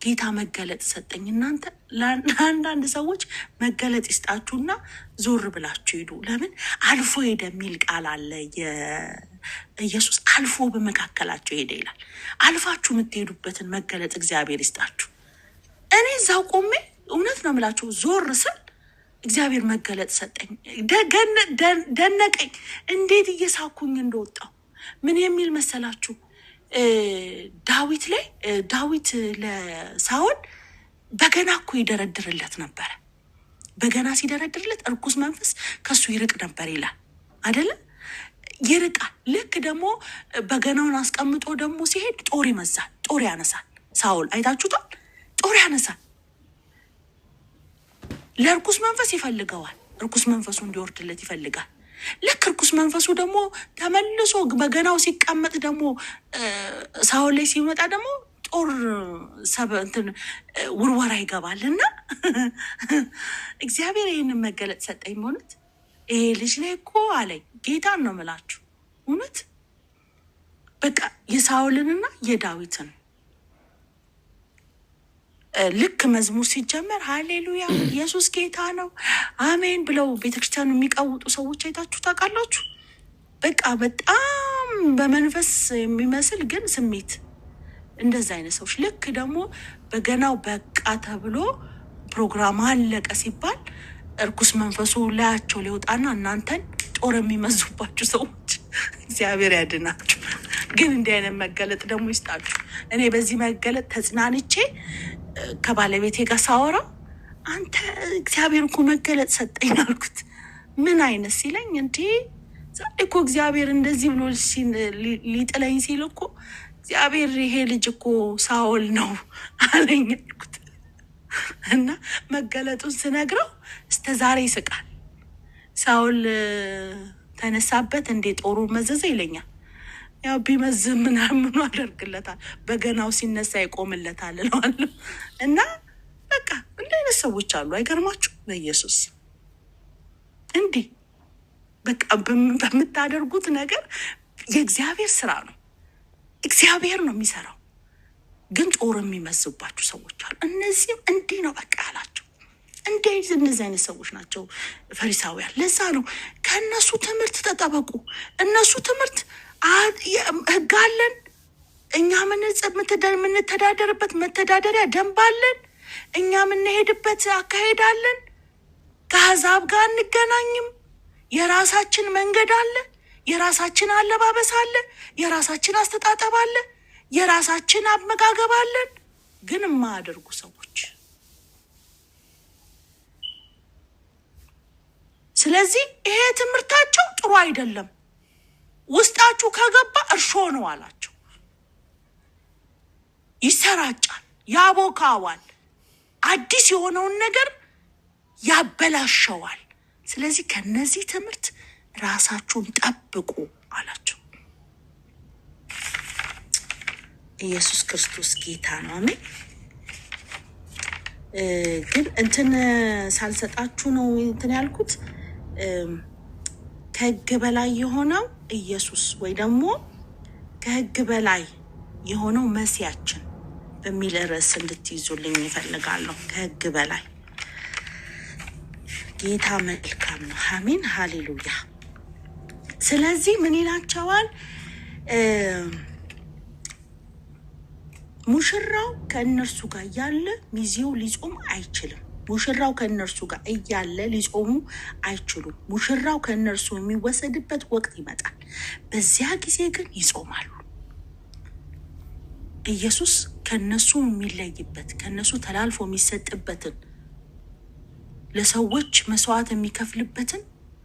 ጌታ መገለጥ ሰጠኝ። እናንተ ለአንዳንድ ሰዎች መገለጥ ይስጣችሁና ዞር ብላችሁ ሄዱ። ለምን አልፎ ሄደ የሚል ቃል አለ። ኢየሱስ አልፎ በመካከላቸው ሄደ ይላል። አልፋችሁ የምትሄዱበትን መገለጥ እግዚአብሔር ይስጣችሁ። እኔ እዛው ቆሜ እውነት ነው የምላችሁ ዞር ስል እግዚአብሔር መገለጥ ሰጠኝ። ደነቀኝ። እንዴት እየሳኩኝ እንደወጣው ምን የሚል መሰላችሁ? ዳዊት ለሳኦል በገና እኮ ይደረድርለት ነበረ። በገና ሲደረድርለት እርኩስ መንፈስ ከሱ ይርቅ ነበር ይላል አይደለ? ይርቃል። ልክ ደግሞ በገናውን አስቀምጦ ደግሞ ሲሄድ ጦር ይመዛል፣ ጦር ያነሳል። ሳኦል አይታችሁታል? ጦር ያነሳል። ለእርኩስ መንፈስ ይፈልገዋል። እርኩስ መንፈሱ እንዲወርድለት ይፈልጋል። ልክ እርኩስ መንፈሱ ደግሞ ተመልሶ በገናው ሲቀመጥ ደግሞ ሳኦል ላይ ሲመጣ ደግሞ ጦር ውርወራ ይገባል። እና እግዚአብሔር ይህንን መገለጥ ሰጠኝ። በእውነት ይሄ ልጅ ላይ እኮ አለኝ። ጌታን ነው የምላችሁ እውነት በቃ የሳኦልንና የዳዊትን ልክ መዝሙር ሲጀመር ሃሌሉያ ኢየሱስ ጌታ ነው አሜን ብለው ቤተክርስቲያኑ የሚቀውጡ ሰዎች አይታችሁ ታውቃላችሁ? በቃ በጣም በመንፈስ የሚመስል ግን ስሜት እንደዛ አይነት ሰዎች ልክ ደግሞ በገናው በቃ ተብሎ ፕሮግራም አለቀ ሲባል እርኩስ መንፈሱ ላያቸው ሊወጣና እናንተን ጦር የሚመዙባችሁ ሰዎች እግዚአብሔር ያድናችሁ። ግን እንዲህ አይነት መገለጥ ደግሞ ይስጣችሁ። እኔ በዚህ መገለጥ ተጽናንቼ ከባለቤቴ ጋር ሳወራ አንተ እግዚአብሔር እኮ መገለጥ ሰጠኝ አልኩት። ምን አይነት ሲለኝ እንዴ ዛሬ እኮ እግዚአብሔር እንደዚህ ብሎ ሊጥለኝ ሲል እኮ እግዚአብሔር ይሄ ልጅ እኮ ሳኦል ነው አለኝ አልኩት። እና መገለጡን ስነግረው እስከ ዛሬ ይስቃል። ሳኦል ተነሳበት እንዴ ጦሩ መዘዘ ይለኛል። ያው ቢመዝም ምናምን አደርግለታል። በገናው ሲነሳ ይቆምለታል እለዋለሁ። እና በቃ እንዲህ አይነት ሰዎች አሉ። አይገርማችሁ? በኢየሱስ እንዲህ በቃ በምታደርጉት ነገር የእግዚአብሔር ስራ ነው። እግዚአብሔር ነው የሚሰራው። ግን ጦር የሚመዝባችሁ ሰዎች አሉ። እነዚህም እንዲህ ነው በቃ ያላቸው። እነዚህ አይነት ሰዎች ናቸው ፈሪሳውያን። ለዛ ነው ከእነሱ ትምህርት ተጠበቁ። እነሱ ትምህርት ህግ አለን፣ እኛ የምንተዳደርበት መተዳደሪያ ደንብ አለን፣ እኛ የምንሄድበት አካሄድ አለን። ከአሕዛብ ጋር አንገናኝም። የራሳችን መንገድ አለ፣ የራሳችን አለባበስ አለ፣ የራሳችን አስተጣጠብ አለ፣ የራሳችን አመጋገብ አለን። ግን የማያደርጉ ሰዎች ስለዚህ ይሄ ትምህርታቸው ጥሩ አይደለም። ውስጣችሁ ከገባ እርሾ ነው አላቸው። ይሰራጫል፣ ያቦካዋል፣ አዲስ የሆነውን ነገር ያበላሸዋል። ስለዚህ ከነዚህ ትምህርት ራሳችሁን ጠብቁ አላቸው። ኢየሱስ ክርስቶስ ጌታ ነው። አሜን። ግን እንትን ሳልሰጣችሁ ነው እንትን ያልኩት። ከህግ በላይ የሆነው ኢየሱስ ወይ ደግሞ ከህግ በላይ የሆነው መሲያችን በሚል ርዕስ እንድትይዙልኝ ይፈልጋለሁ። ከህግ በላይ ጌታ መልካም ነው። አሜን ሃሌሉያ። ስለዚህ ምን ይላቸዋል? ሙሽራው ከእነርሱ ጋር እያለ ሚዜው ሊጾም አይችልም። ሙሽራው ከእነርሱ ጋር እያለ ሊጾሙ አይችሉም። ሙሽራው ከእነርሱ የሚወሰድበት ወቅት ይመጣል፣ በዚያ ጊዜ ግን ይጾማሉ። ኢየሱስ ከእነሱ የሚለይበት ከእነሱ ተላልፎ የሚሰጥበትን ለሰዎች መስዋዕት የሚከፍልበትን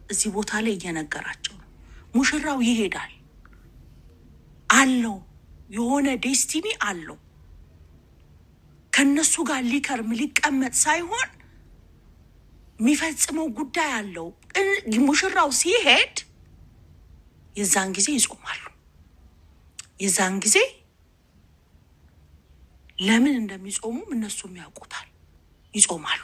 እዚህ ቦታ ላይ እየነገራቸው ነው። ሙሽራው ይሄዳል አለው፣ የሆነ ዴስቲኒ አለው። ከነሱ ጋር ሊከርም ሊቀመጥ ሳይሆን የሚፈጽመው ጉዳይ አለው። ሙሽራው ሲሄድ የዛን ጊዜ ይጾማሉ። የዛን ጊዜ ለምን እንደሚጾሙም እነሱም ያውቁታል፣ ይጾማሉ።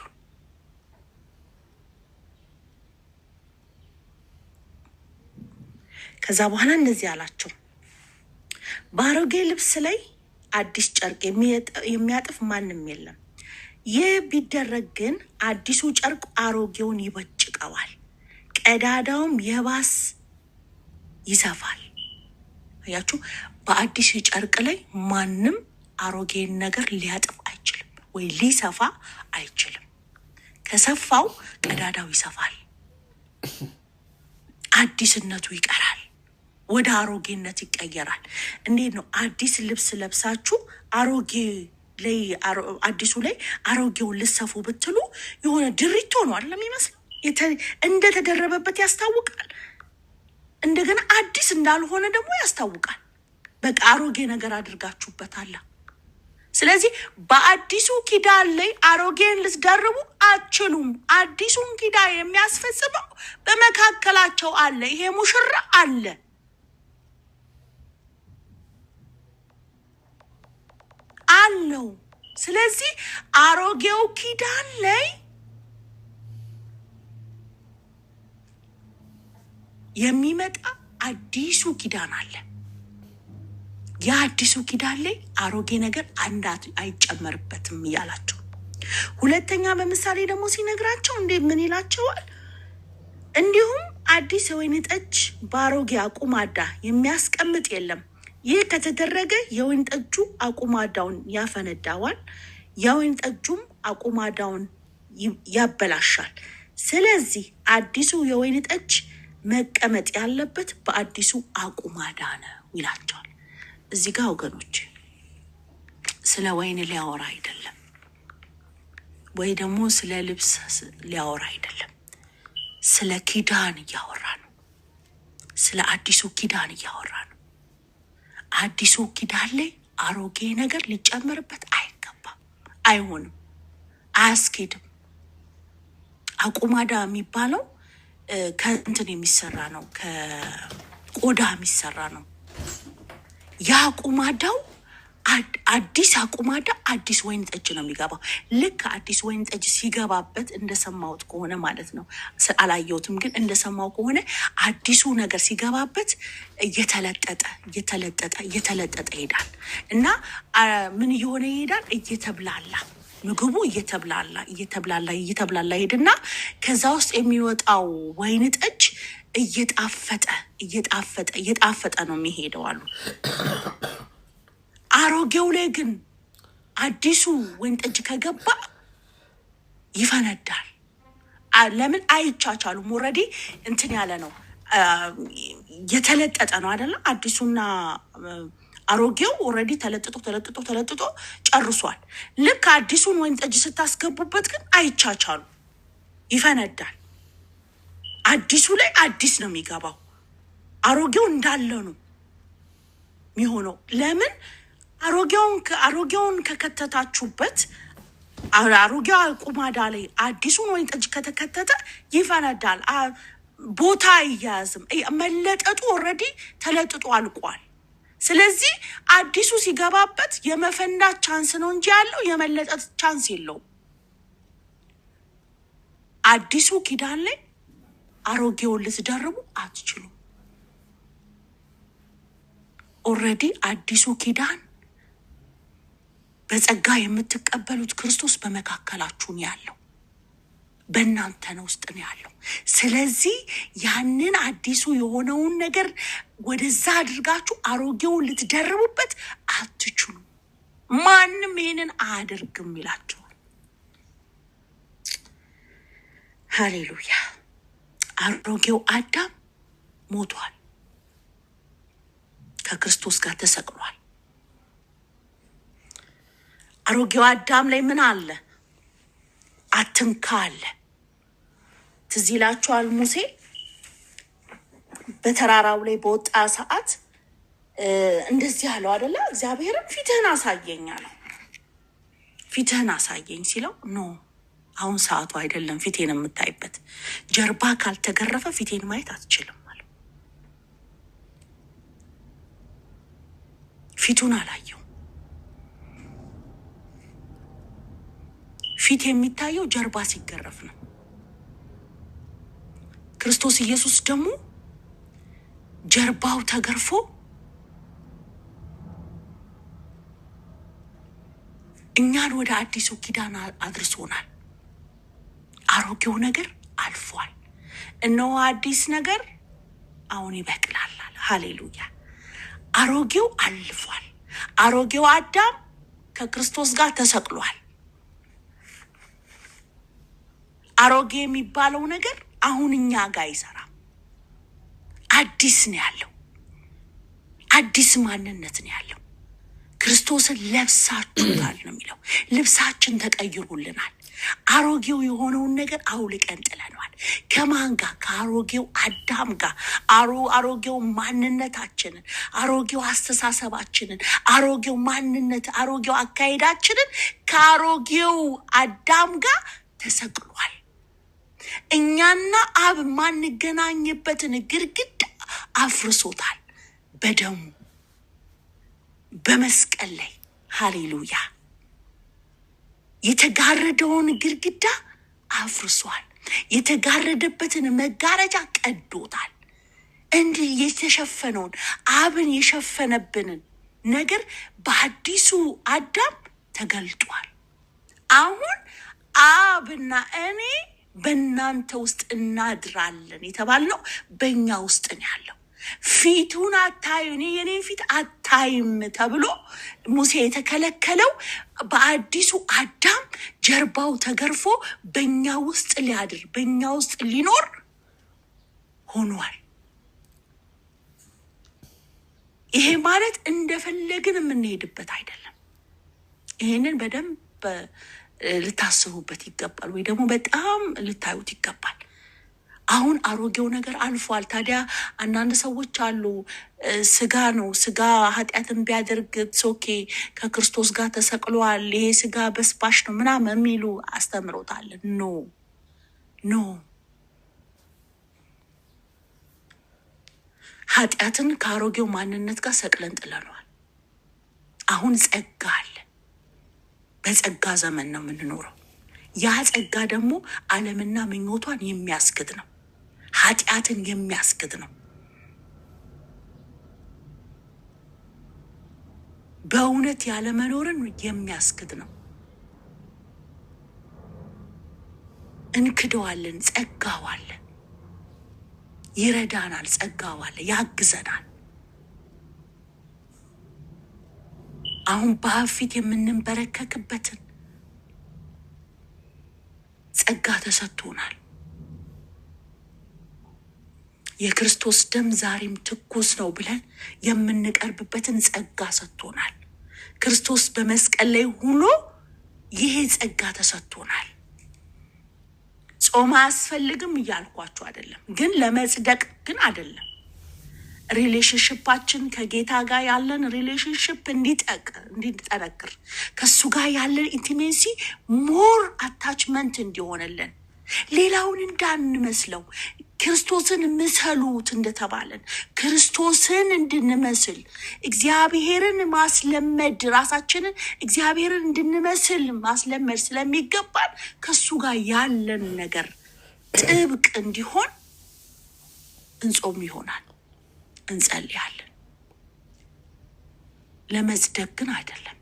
ከዛ በኋላ እንደዚህ አላቸው፣ በአሮጌ ልብስ ላይ አዲስ ጨርቅ የሚያጥፍ ማንም የለም። ይህ ቢደረግ ግን አዲሱ ጨርቅ አሮጌውን ይበጭቀዋል፣ ቀዳዳውም የባስ ይሰፋል። አያችሁ፣ በአዲስ ጨርቅ ላይ ማንም አሮጌን ነገር ሊያጥፍ አይችልም ወይ ሊሰፋ አይችልም። ከሰፋው ቀዳዳው ይሰፋል፣ አዲስነቱ ይቀራል፣ ወደ አሮጌነት ይቀየራል። እንዴት ነው? አዲስ ልብስ ለብሳችሁ አሮጌ ላይ አዲሱ ላይ አሮጌውን ልሰፉ ብትሉ የሆነ ድሪቶ ነው አይደል የሚመስለው? እንደተደረበበት ያስታውቃል። እንደገና አዲስ እንዳልሆነ ደግሞ ያስታውቃል። በቃ አሮጌ ነገር አድርጋችሁበታል። ስለዚህ በአዲሱ ኪዳን ላይ አሮጌን ልትደርቡ አትችሉም። አዲሱን ኪዳን የሚያስፈጽመው በመካከላቸው አለ። ይሄ ሙሽራ አለ አለው። ስለዚህ አሮጌው ኪዳን ላይ የሚመጣ አዲሱ ኪዳን አለ። የአዲሱ ኪዳን ላይ አሮጌ ነገር አንዳት አይጨመርበትም እያላቸው፣ ሁለተኛ በምሳሌ ደግሞ ሲነግራቸው ምን ይላቸዋል? እንዲሁም አዲስ የወይን ጠጅ በአሮጌ አቁማዳ የሚያስቀምጥ የለም። ይህ ከተደረገ የወይን ጠጁ አቁማዳውን ያፈነዳዋል፣ የወይን ጠጁም አቁማዳውን ያበላሻል። ስለዚህ አዲሱ የወይን ጠጅ መቀመጥ ያለበት በአዲሱ አቁማዳ ነው ይላቸዋል። እዚህ ጋር ወገኖች ስለ ወይን ሊያወራ አይደለም፣ ወይ ደግሞ ስለ ልብስ ሊያወራ አይደለም። ስለ ኪዳን እያወራ ነው። ስለ አዲሱ ኪዳን እያወራ ነው። አዲሱ ኪዳን ላይ አሮጌ ነገር ሊጨመርበት አይገባም፣ አይሆንም፣ አያስኬድም። አቁማዳ የሚባለው ከእንትን የሚሰራ ነው፣ ከቆዳ የሚሰራ ነው። ያ አቁማዳው አዲስ አቁማዳ አዲስ ወይን ጠጅ ነው የሚገባው። ልክ አዲስ ወይን ጠጅ ሲገባበት እንደሰማሁት ከሆነ ማለት ነው፣ አላየሁትም፣ ግን እንደሰማው ከሆነ አዲሱ ነገር ሲገባበት እየተለጠጠ ይሄዳል እና ምን እየሆነ ይሄዳል? እየተብላላ ምግቡ እየተብላላ ይሄድና ከዛ ውስጥ የሚወጣው ወይን ጠጅ እየጣፈጠ ነው የሚሄደው አሉ። አሮጌው ላይ ግን አዲሱ ወይን ጠጅ ከገባ ይፈነዳል። ለምን? አይቻቻሉም። ኦልሬዲ እንትን ያለ ነው፣ የተለጠጠ ነው አይደለ? አዲሱና አሮጌው ኦልሬዲ ተለጥጦ ጨርሷል። ልክ አዲሱን ወይን ጠጅ ስታስገቡበት ግን አይቻቻሉ፣ ይፈነዳል። አዲሱ ላይ አዲስ ነው የሚገባው፣ አሮጌው እንዳለ ነው የሚሆነው። ለምን? አሮጌውን ከከተታችሁበት አሮጌው ቁማዳ ላይ አዲሱን ወይን ጠጅ ከተከተተ ይፈነዳል፣ ቦታ አይያዝም። መለጠጡ ኦልሬዲ ተለጥጦ አልቋል። ስለዚህ አዲሱ ሲገባበት የመፈንዳት ቻንስ ነው እንጂ ያለው የመለጠጥ ቻንስ የለውም። አዲሱ ኪዳን ላይ አሮጌውን ልትደርቡ አትችሉም። ኦልሬዲ አዲሱ ኪዳን በጸጋ የምትቀበሉት ክርስቶስ በመካከላችሁ ነው ያለው፣ በእናንተ ነው ውስጥ ነው ያለው። ስለዚህ ያንን አዲሱ የሆነውን ነገር ወደዛ አድርጋችሁ አሮጌውን ልትደርቡበት አትችሉ። ማንም ይሄንን አያደርግም ይላቸዋል። ሃሌሉያ። አሮጌው አዳም ሞቷል፣ ከክርስቶስ ጋር ተሰቅሏል። አሮጌው አዳም ላይ ምን አለ? አትንካ አለ። ትዝ ይላችኋል፣ ሙሴ በተራራው ላይ በወጣ ሰዓት እንደዚህ አለው አይደለ? እግዚአብሔርም ፊትህን አሳየኝ አለው። ፊትህን አሳየኝ ሲለው ኖ አሁን ሰዓቱ አይደለም ፊቴን የምታይበት፣ ጀርባ ካልተገረፈ ፊቴን ማየት አትችልም አለው። ፊቱን አላየው። ፊት የሚታየው ጀርባ ሲገረፍ ነው። ክርስቶስ ኢየሱስ ደግሞ ጀርባው ተገርፎ እኛን ወደ አዲሱ ኪዳን አድርሶናል። አሮጌው ነገር አልፏል፣ እነሆ አዲስ ነገር አሁን ይበቅላል። ሃሌሉያ! አሮጌው አልፏል። አሮጌው አዳም ከክርስቶስ ጋር ተሰቅሏል። አሮጌ የሚባለው ነገር አሁን እኛ ጋር አይሰራም። አዲስ ነው ያለው፣ አዲስ ማንነት ነው ያለው። ክርስቶስን ለብሳችሁታል ነው የሚለው። ልብሳችን ተቀይሮልናል። አሮጌው የሆነውን ነገር አውልቀን ጥለነዋል። ከማን ጋር? ከአሮጌው አዳም ጋር። አሮጌው ማንነታችንን፣ አሮጌው አስተሳሰባችንን፣ አሮጌው ማንነት፣ አሮጌው አካሄዳችንን ከአሮጌው አዳም ጋር ተሰቅሏል። እኛና አብ ማንገናኝበትን ግድግዳ አፍርሶታል በደሙ በመስቀል ላይ። ሃሌሉያ! የተጋረደውን ግድግዳ አፍርሷል። የተጋረደበትን መጋረጃ ቀዶታል። እንዲህ የተሸፈነውን አብን የሸፈነብንን ነገር በአዲሱ አዳም ተገልጧል። አሁን አብና እኔ በእናንተ ውስጥ እናድራለን የተባልነው በእኛ ውስጥ ነው ያለው። ፊቱን አታዩ፣ እኔ የኔን ፊት አታይም ተብሎ ሙሴ የተከለከለው በአዲሱ አዳም ጀርባው ተገርፎ በእኛ ውስጥ ሊያድር በእኛ ውስጥ ሊኖር ሆኗል። ይሄ ማለት እንደፈለግን የምንሄድበት አይደለም። ይሄንን በደንብ ልታስቡበት ይገባል፣ ወይ ደግሞ በጣም ልታዩት ይገባል። አሁን አሮጌው ነገር አልፏል። ታዲያ አንዳንድ ሰዎች አሉ፣ ስጋ ነው፣ ስጋ ኃጢአትን ቢያደርግ ሶኬ ከክርስቶስ ጋር ተሰቅሏል፣ ይሄ ስጋ በስባሽ ነው ምናምን የሚሉ አስተምሮታለን። ኖ ኃጢአትን ከአሮጌው ማንነት ጋር ሰቅለን ጥለነዋል። አሁን ጸጋ አለ። በጸጋ ዘመን ነው የምንኖረው። ያ ጸጋ ደግሞ ዓለምና ምኞቷን የሚያስክድ ነው። ኃጢአትን የሚያስክድ ነው። በእውነት ያለመኖርን የሚያስክድ ነው። እንክደዋለን። ጸጋው አለ፣ ይረዳናል። ጸጋው አለ፣ ያግዘናል። አሁን በአብ ፊት የምንበረከክበትን ጸጋ ተሰጥቶናል። የክርስቶስ ደም ዛሬም ትኩስ ነው ብለን የምንቀርብበትን ጸጋ ሰጥቶናል። ክርስቶስ በመስቀል ላይ ሆኖ ይሄ ጸጋ ተሰጥቶናል። ጾም አያስፈልግም እያልኳችሁ አይደለም፣ ግን ለመጽደቅ ግን አይደለም። ሪሌሽንሽፓችን ከጌታ ጋር ያለን ሪሌሽንሽፕ እንዲጠነክር፣ ከሱ ጋር ያለን ኢንቲሜሲ ሞር አታችመንት እንዲሆንልን፣ ሌላውን እንዳንመስለው ክርስቶስን ምሰሉት እንደተባለን ክርስቶስን እንድንመስል እግዚአብሔርን ማስለመድ፣ ራሳችንን እግዚአብሔርን እንድንመስል ማስለመድ ስለሚገባን ከሱ ጋር ያለን ነገር ጥብቅ እንዲሆን እንጾም ይሆናል፣ እንጸልያለን። ለመጽደቅ ግን አይደለም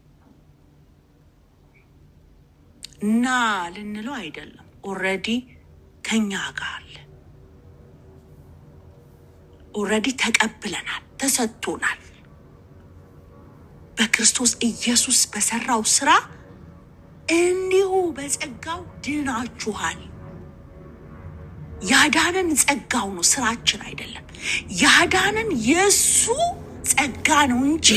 እና ልንለው አይደለም። ኦልሬዲ ከኛ ጋር አለ። ኦልሬዲ ተቀብለናል፣ ተሰጥቶናል። በክርስቶስ ኢየሱስ በሰራው ስራ እንዲሁ በጸጋው ድናችኋል። ያዳነን ጸጋው ነው፣ ስራችን አይደለም። ያዳነን የሱ ጸጋ ነው እንጂ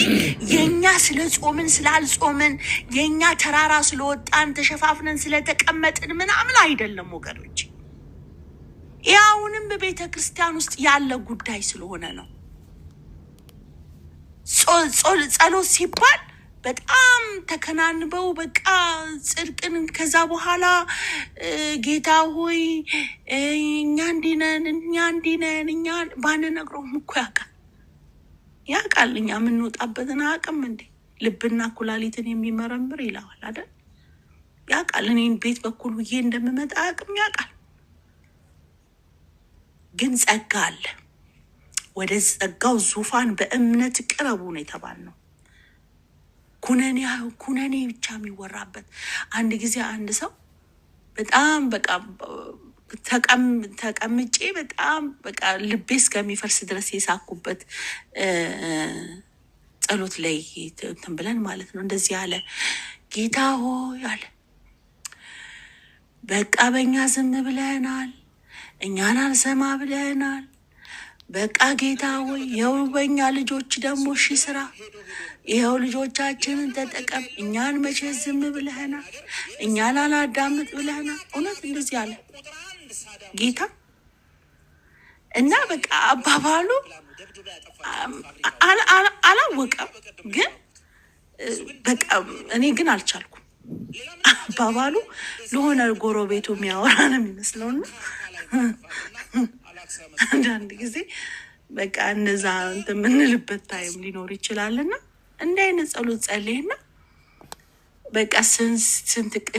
የኛ ስለ ጾምን ስላልጾምን፣ የኛ ተራራ ስለወጣን ተሸፋፍነን ስለተቀመጥን ምናምን አይደለም ወገኖች። ያውንም በቤተ ክርስቲያን ውስጥ ያለ ጉዳይ ስለሆነ ነው። ጸሎት ሲባል በጣም ተከናንበው በቃ ጽድቅን ከዛ በኋላ ጌታ ሆይ እኛ እንዲነን እኛ ባንነግረውም እኮ ያውቃል እኛ የምንወጣበትን አቅም እንዴ ልብና ኩላሊትን የሚመረምር ይለዋል አይደል? ያውቃል። እኔን ቤት በኩል ብዬ እንደምመጣ አቅም ያውቃል። ግን ጸጋ አለ። ወደ ጸጋው ዙፋን በእምነት ቅረቡ ነው የተባልነው። ኩነኔ ብቻ የሚወራበት። አንድ ጊዜ አንድ ሰው በጣም በቃ ተቀምጬ በጣም በቃ ልቤ እስከሚፈርስ ድረስ የሳኩበት ጸሎት ላይ እንትን ብለን ማለት ነው። እንደዚህ አለ፣ ጌታ ሆይ አለ፣ በቃ በእኛ ዝም ብለናል፣ እኛን አልሰማ ብለናል። በቃ ጌታ ሆይ ይኸው በእኛ ልጆች ደግሞ እሺ ስራ፣ ይኸው ልጆቻችንን ተጠቀም። እኛን መቼ ዝም ብለህናል፣ እኛን አላዳምጥ ብለህናል። እውነት እንደዚህ አለ ጌታ። እና በቃ አባባሉ አላወቀም፣ ግን በቃ እኔ ግን አልቻልኩም። አባባሉ ለሆነ ጎረቤቱ የሚያወራ ነው የሚመስለውና አንዳንድ ጊዜ በቃ እነዛ እንትን የምንልበት ታይም ሊኖር ይችላልና እንደ አይነት ጸሎት ጸልይና በቃ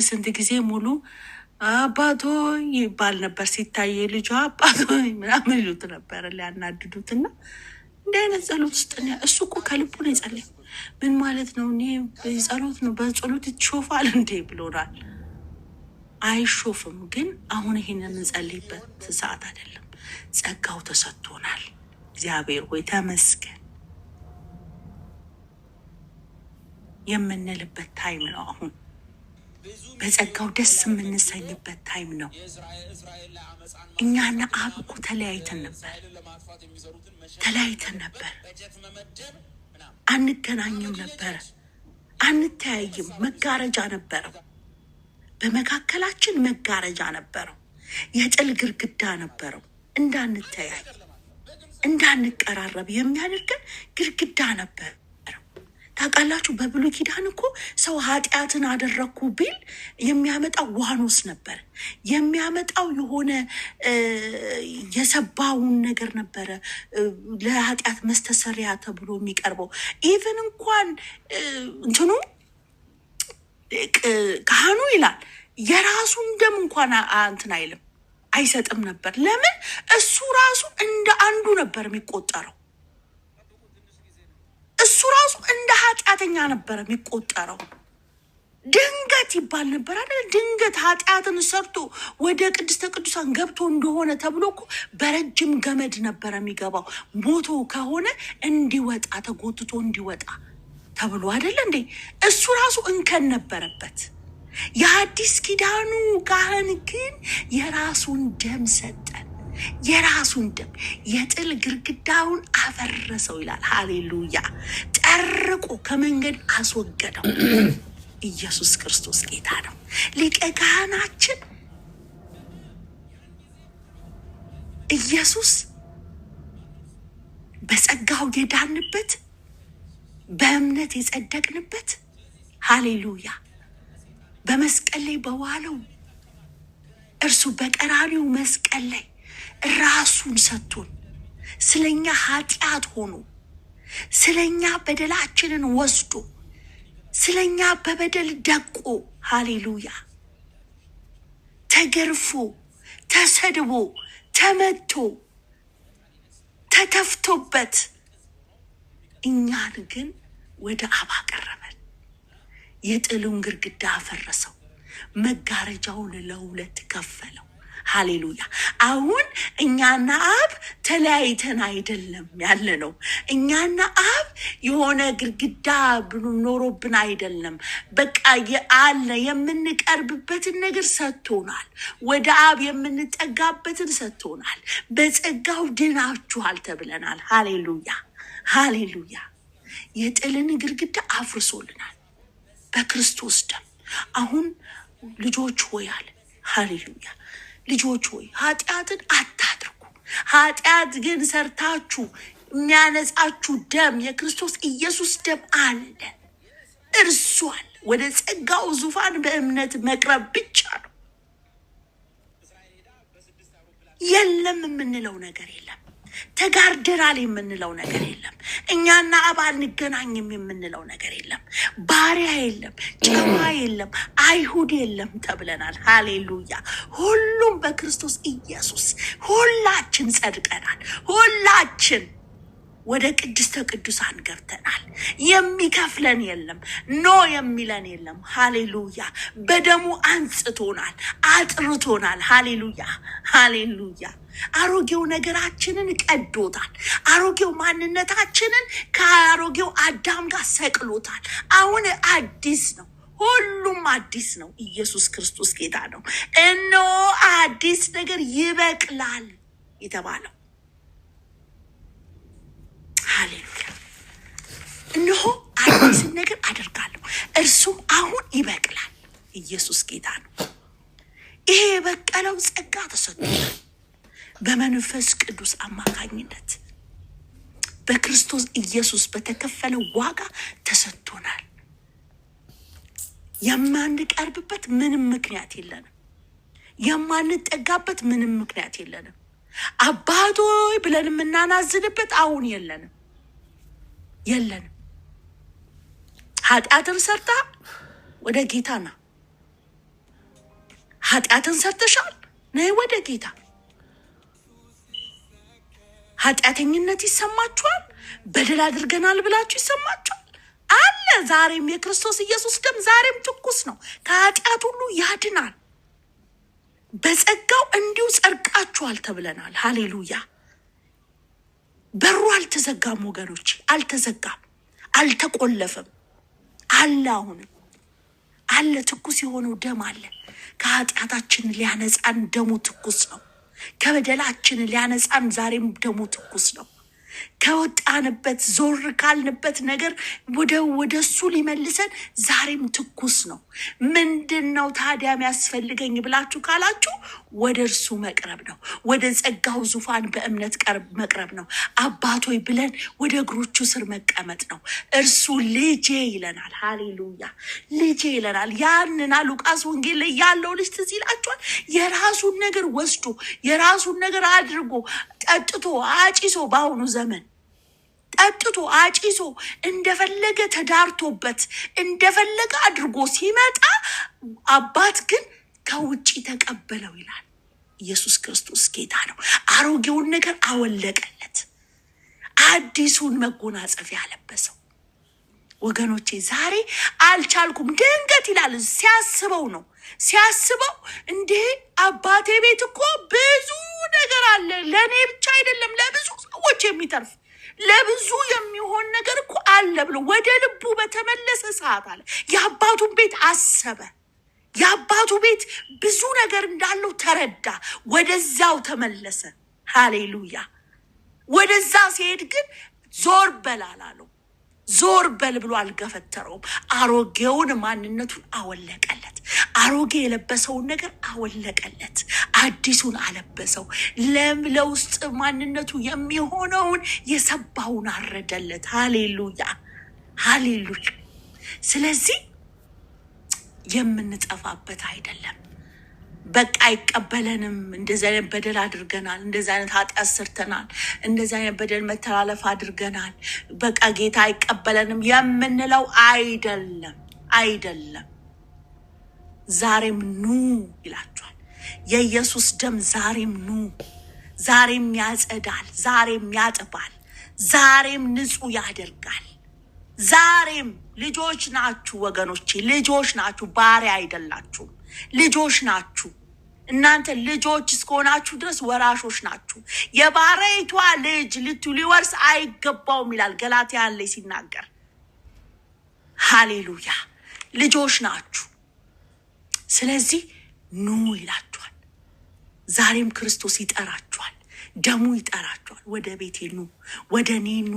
ስንት ጊዜ ሙሉ አባቶ ይባል ነበር። ሲታይ ልጇ አባቶ ምናምን ይሉት ነበር ሊያናድዱትና እንደ አይነት ጸሎት ውስጥ እሱ እኮ ከልቡ ነው የጸለየው። ምን ማለት ነው? እኔ ጸሎት ነው በጸሎት ይሾፋል እንዴ ብሎናል። አይሾፍም፣ ግን አሁን ይሄንን እንጸልይበት ሰዓት አይደለም። ጸጋው ተሰጥቶናል። እግዚአብሔር ሆይ ተመስገን የምንልበት ታይም ነው። አሁን በጸጋው ደስ የምንሰኝበት ታይም ነው። እኛና አብ እኮ ተለያይተን ነበር፣ አንገናኝም ነበር፣ አንተያይም። መጋረጃ ነበረው፣ በመካከላችን መጋረጃ ነበረው፣ የጥል ግርግዳ ነበረው። እንዳንተያይ እንዳንቀራረብ የሚያደርገን ግርግዳ ነበር። ታውቃላችሁ፣ በብሉይ ኪዳን እኮ ሰው ኃጢአትን አደረግኩ ቢል የሚያመጣው ዋኖስ ነበር። የሚያመጣው የሆነ የሰባውን ነገር ነበረ ለኃጢአት መስተሰሪያ ተብሎ የሚቀርበው። ኢቨን እንኳን እንትኑ ካህኑ ይላል የራሱን ደም እንኳን እንትን አይልም፣ አይሰጥም ነበር። ለምን? እሱ ራሱ እንደ አንዱ ነበር የሚቆጠረው። እሱ ራሱ እንደ ኃጢአተኛ ነበር የሚቆጠረው። ድንገት ይባል ነበር አይደል? ድንገት ኃጢአትን ሰርቶ ወደ ቅድስተ ቅዱሳን ገብቶ እንደሆነ ተብሎ እኮ በረጅም ገመድ ነበረ የሚገባው። ሞቶ ከሆነ እንዲወጣ ተጎትቶ እንዲወጣ ተብሎ አይደለ እንዴ? እሱ ራሱ እንከን ነበረበት። የአዲስ ኪዳኑ ካህን ግን የራሱን ደም ሰጠን። የራሱን ደም የጥል ግርግዳውን አፈረሰው ይላል። ሃሌሉያ! ጠርቆ ከመንገድ አስወገደው። ኢየሱስ ክርስቶስ ጌታ ነው። ሊቀ ካህናችን ኢየሱስ በጸጋው የዳንበት፣ በእምነት የጸደቅንበት፣ ሃሌሉያ! በመስቀል ላይ በዋለው እርሱ በቀራኒው መስቀል ላይ ራሱን ሰጥቶን ስለኛ ኃጢአት ሆኖ ስለኛ በደላችንን ወስዶ ስለኛ በበደል ደቆ፣ ሃሌሉያ! ተገርፎ ተሰድቦ ተመቶ ተተፍቶበት እኛን ግን ወደ አብ አቀረበን። የጥሉን ግርግዳ አፈረሰው፣ መጋረጃውን ለሁለት ከፈለው። ሃሌሉያ! አሁን እኛና አብ ተለያይተን አይደለም ያለ ነው። እኛና አብ የሆነ ግርግዳ ኖሮብን አይደለም። በቃ አለ የምንቀርብበትን ነገር ሰጥቶናል። ወደ አብ የምንጠጋበትን ሰጥቶናል። በጸጋው ድናችኋል ተብለናል። ሃሌሉያ! ሃሌሉያ! የጥልን ግርግዳ አፍርሶልናል በክርስቶስ ደም። አሁን ልጆች ሆይ አለ። ሃሌሉያ! ልጆች ሆይ ኃጢአትን አታድርጉ። ኃጢአት ግን ሰርታችሁ የሚያነጻችሁ ደም የክርስቶስ ኢየሱስ ደም አለ። እርሱ አለ። ወደ ጸጋው ዙፋን በእምነት መቅረብ ብቻ ነው። የለም የምንለው ነገር የለም። ተጋርደናል የምንለው ነገር የለም። እኛና አብ አንገናኝም የምንለው ነገር የለም። ባሪያ የለም፣ ጨዋ የለም፣ አይሁድ የለም ተብለናል። ሃሌሉያ! ሁሉም በክርስቶስ ኢየሱስ ሁላችን ጸድቀናል። ሁላችን ወደ ቅድስተ ቅዱሳን ገብተናል። የሚከፍለን የለም፣ ኖ የሚለን የለም። ሃሌሉያ! በደሙ አንጽቶናል፣ አጥርቶናል። ሃሌሉያ! ሃሌሉያ! አሮጌው ነገራችንን ቀዶታል። አሮጌው ማንነታችንን ከአሮጌው አዳም ጋር ሰቅሎታል። አሁን አዲስ ነው። ሁሉም አዲስ ነው። ኢየሱስ ክርስቶስ ጌታ ነው። እነሆ አዲስ ነገር ይበቅላል የተባለው። ሃሌሉያ! እነሆ አዲስን ነገር አደርጋለሁ፣ እርሱም አሁን ይበቅላል። ኢየሱስ ጌታ ነው። ይሄ የበቀለው ጸጋ ተሰጥቶናል በመንፈስ ቅዱስ አማካኝነት በክርስቶስ ኢየሱስ በተከፈለው ዋጋ ተሰጥቶናል። የማንቀርብበት ምንም ምክንያት የለንም። የማንጠጋበት ምንም ምክንያት የለንም። አባቶይ ብለን የምናናዝንበት አሁን የለንም። ኃጢአትን ሰርታ ወደ ጌታ ና። ኃጢአትን ሰርተሻል፣ ነይ ወደ ጌታ። ኃጢአተኝነት ይሰማችኋል፣ በደል አድርገናል ብላችሁ ይሰማችኋል አለ። ዛሬም የክርስቶስ ኢየሱስ ደም ዛሬም ትኩስ ነው፣ ከኃጢአት ሁሉ ያድናል። በጸጋው እንዲሁ ጸድቃችኋል ተብለናል። ሃሌሉያ! በሩ አልተዘጋም ወገኖች፣ አልተዘጋም፣ አልተቆለፈም፣ አለ። አሁንም አለ። ትኩስ የሆነው ደም አለ። ከኃጢአታችን ሊያነጻን ደሙ ትኩስ ነው። ከበደላችን ሊያነጻን ዛሬም ደሙ ትኩስ ነው። ከወጣንበት ዞር ካልንበት ነገር ወደ እሱ ሊመልሰን ዛሬም ትኩስ ነው። ምንድን ነው ታዲያ የሚያስፈልገኝ ብላችሁ ካላችሁ ወደ እርሱ መቅረብ ነው። ወደ ጸጋው ዙፋን በእምነት መቅረብ ነው። አባቶይ ብለን ወደ እግሮቹ ስር መቀመጥ ነው። እርሱ ልጄ ይለናል። ሃሌሉያ! ልጄ ይለናል። ያንና ሉቃስ ወንጌል ላይ ያለው ልጅ ትዝ ይላችኋል። የራሱን ነገር ወስዶ የራሱን ነገር አድርጎ ጠጥቶ አጭሶ በአሁኑ ዘመን ጠጥቶ አጭሶ እንደፈለገ ተዳርቶበት እንደፈለገ አድርጎ ሲመጣ አባት ግን ከውጪ ተቀበለው ይላል። ኢየሱስ ክርስቶስ ጌታ ነው። አሮጌውን ነገር አወለቀለት፣ አዲሱን መጎናጸፊያ አለበሰው። ወገኖቼ ዛሬ አልቻልኩም ድንገት ይላል። ሲያስበው እንዴ አባቴ ቤት እኮ ብዙ ነገር አለ፣ ለእኔ ብቻ አይደለም ለብዙ ሰዎች የሚተርፍ ለብዙ የሚሆን ነገር እኮ አለ ብሎ ወደ ልቡ በተመለሰ ሰዓት አለ የአባቱን ቤት አሰበ። የአባቱ ቤት ብዙ ነገር እንዳለው ተረዳ። ወደዛው ተመለሰ። ሃሌሉያ! ወደዛ ሲሄድ ግን ዞር በል አላለው። ዞር በል ብሎ አልገፈተረውም። አሮጌውን ማንነቱን አወለቀለት። አሮጌ የለበሰውን ነገር አወለቀለት፣ አዲሱን አለበሰው። ለውስጥ ማንነቱ የሚሆነውን የሰባውን አረደለት። ሃሌሉያ! ሃሌሉያ! ስለዚህ የምንጠፋበት አይደለም። በቃ አይቀበለንም። እንደዚህ አይነት በደል አድርገናል፣ እንደዚህ አይነት ኃጢአት ሰርተናል፣ እንደዚህ አይነት በደል መተላለፍ አድርገናል፣ በቃ ጌታ አይቀበለንም የምንለው አይደለም። ዛሬም ኑ ይላችኋል የኢየሱስ ደም። ዛሬም ኑ። ዛሬም ያጸዳል፣ ዛሬም ያጥባል፣ ዛሬም ንጹህ ያደርጋል። ዛሬም ልጆች ናችሁ ወገኖቼ፣ ልጆች ናችሁ፣ ባሪያ አይደላችሁም። ልጆች ናችሁ። እናንተ ልጆች እስከሆናችሁ ድረስ ወራሾች ናችሁ። የባሪያይቷ ልጅ ሊወርስ አይገባውም ይላል ገላትያ ላይ ሲናገር። ሃሌሉያ! ልጆች ናችሁ። ስለዚህ ኑ ይላችኋል። ዛሬም ክርስቶስ ይጠራችኋል፣ ደሙ ይጠራችኋል። ወደ ቤቴ ኑ፣ ወደ እኔ ኑ፣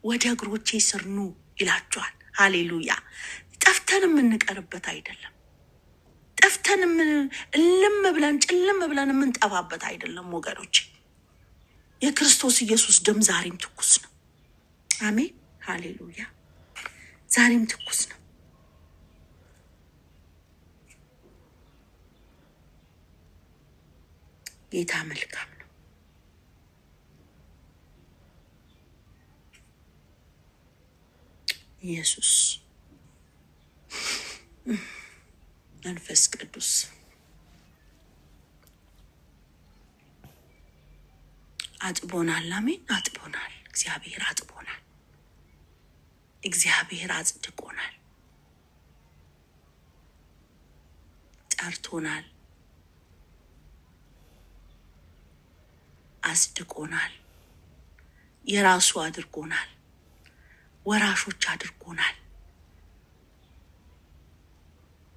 ወደ እግሮቼ ስር ኑ ይላችኋል። ሃሌሉያ! ጠፍተን የምንቀርበት አይደለም። ጠፍተን ጭልም ብለን የምንጠፋበት አይደለም ወገኖች። የክርስቶስ ኢየሱስ ደም ዛሬም ትኩስ ነው። አሜን፣ ሃሌሉያ! ዛሬም ትኩስ ነው። ጌታ መልካም ነው። ኢየሱስ መንፈስ ቅዱስ አጥቦናል። አሜን። አጥቦናል። እግዚአብሔር አጥቦናል። እግዚአብሔር አጽድቆናል። ጠርቶናል። አጽድቆናል። የራሱ አድርጎናል። ወራሾች አድርጎናል።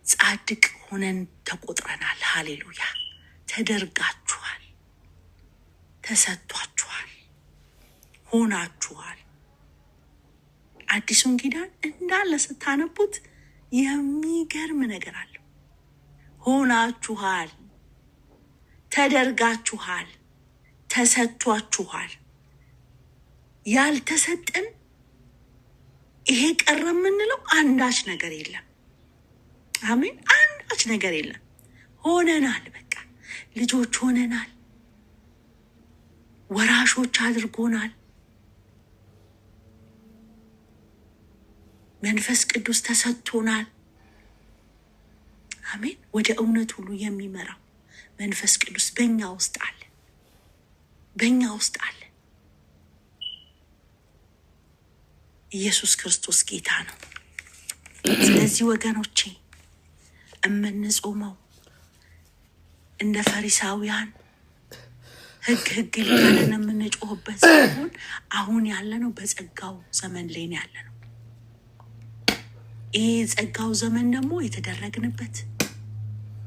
ጻድቅ ሆነን ተቆጥረናል። ሃሌሉያ። ተደርጋችኋል፣ ተሰጥቷችኋል፣ ሆናችኋል። አዲሱን ኪዳን እንዳለ ስታነቡት የሚገርም ነገር አለው። ሆናችኋል፣ ተደርጋችኋል፣ ተሰጥቷችኋል። ያልተሰጠን ይሄ ቀረ የምንለው አንዳች ነገር የለም። አሜን። አንዳች ነገር የለም። ሆነናል። በቃ ልጆች ሆነናል። ወራሾች አድርጎናል። መንፈስ ቅዱስ ተሰጥቶናል። አሜን። ወደ እውነት ሁሉ የሚመራው መንፈስ ቅዱስ በእኛ ውስጥ አለ። በእኛ ውስጥ አለ። ኢየሱስ ክርስቶስ ጌታ ነው። ስለዚህ ወገኖቼ እምንጾመው እንደ ፈሪሳውያን ህግ እያለን የምንጮህበት ሳይሆን አሁን ያለነው በጸጋው ዘመን ላይ ነው ያለነው። ይህ ጸጋው ዘመን ደግሞ የተደረግንበት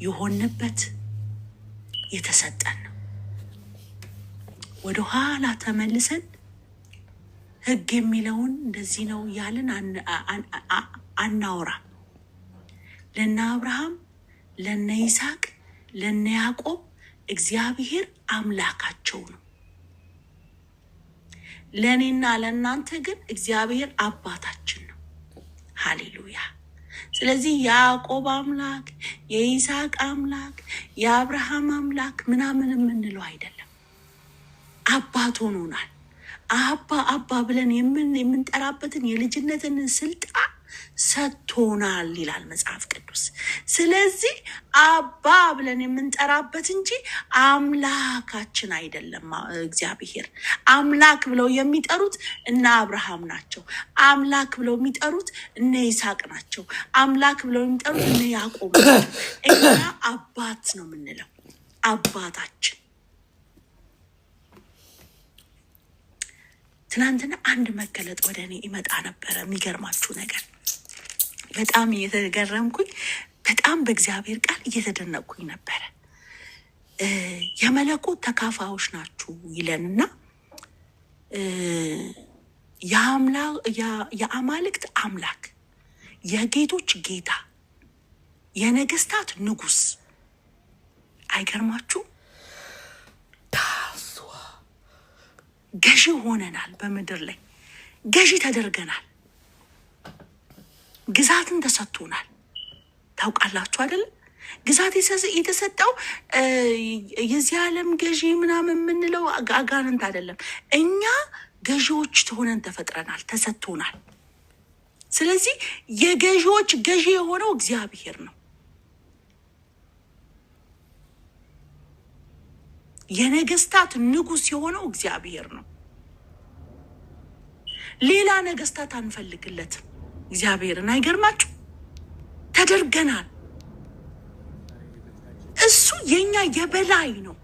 የሆንበት የተሰጠን ነው። ወደ ኋላ ተመልሰን ህግ የሚለውን እንደዚህ ነው እያልን አናውራ። ለነ አብርሃም፣ ለነ ይስሐቅ፣ ለነ ያዕቆብ እግዚአብሔር አምላካቸው ነው። ለእኔና ለእናንተ ግን እግዚአብሔር አባታችን ነው። ሃሌሉያ። ስለዚህ የያዕቆብ አምላክ፣ የይስሐቅ አምላክ፣ የአብርሃም አምላክ ምናምን የምንለው አይደለም። አባት ሆኖናል። አባ ብለን የምንጠራበትን የልጅነትን ስልጣን ሰጥቶናል ይላል መጽሐፍ ቅዱስ። ስለዚህ አባ ብለን የምንጠራበት እንጂ አምላካችን አይደለም። እግዚአብሔር አምላክ ብለው የሚጠሩት እነ አብርሃም ናቸው። አምላክ ብለው የሚጠሩት እነ ይስሐቅ ናቸው። አምላክ ብለው የሚጠሩት እነ ያዕቆብ ናቸው። እኛ አባት ነው የምንለው። አባታችን ትናንትና አንድ መገለጥ ወደ እኔ ይመጣ ነበረ። የሚገርማችሁ ነገር በጣም እየተገረምኩኝ፣ በጣም በእግዚአብሔር ቃል እየተደነቅኩኝ ነበረ። የመለኮት ተካፋዮች ናችሁ ይለንና የአማልክት አምላክ፣ የጌቶች ጌታ፣ የነገስታት ንጉስ። አይገርማችሁ? ገዢ ሆነናል። በምድር ላይ ገዢ ተደርገናል። ግዛትን ተሰጥቶናል። ታውቃላችሁ አይደል? ግዛት የተሰጠው የዚህ ዓለም ገዢ ምናምን የምንለው አጋንንት አይደለም። እኛ ገዢዎች ሆነን ተፈጥረናል፣ ተሰጥቶናል። ስለዚህ የገዢዎች ገዢ የሆነው እግዚአብሔር ነው። የነገስታት ንጉስ የሆነው እግዚአብሔር ነው። ሌላ ነገስታት አንፈልግለትም፣ እግዚአብሔርን። አይገርማችሁ? ተደርገናል። እሱ የኛ የበላይ ነው።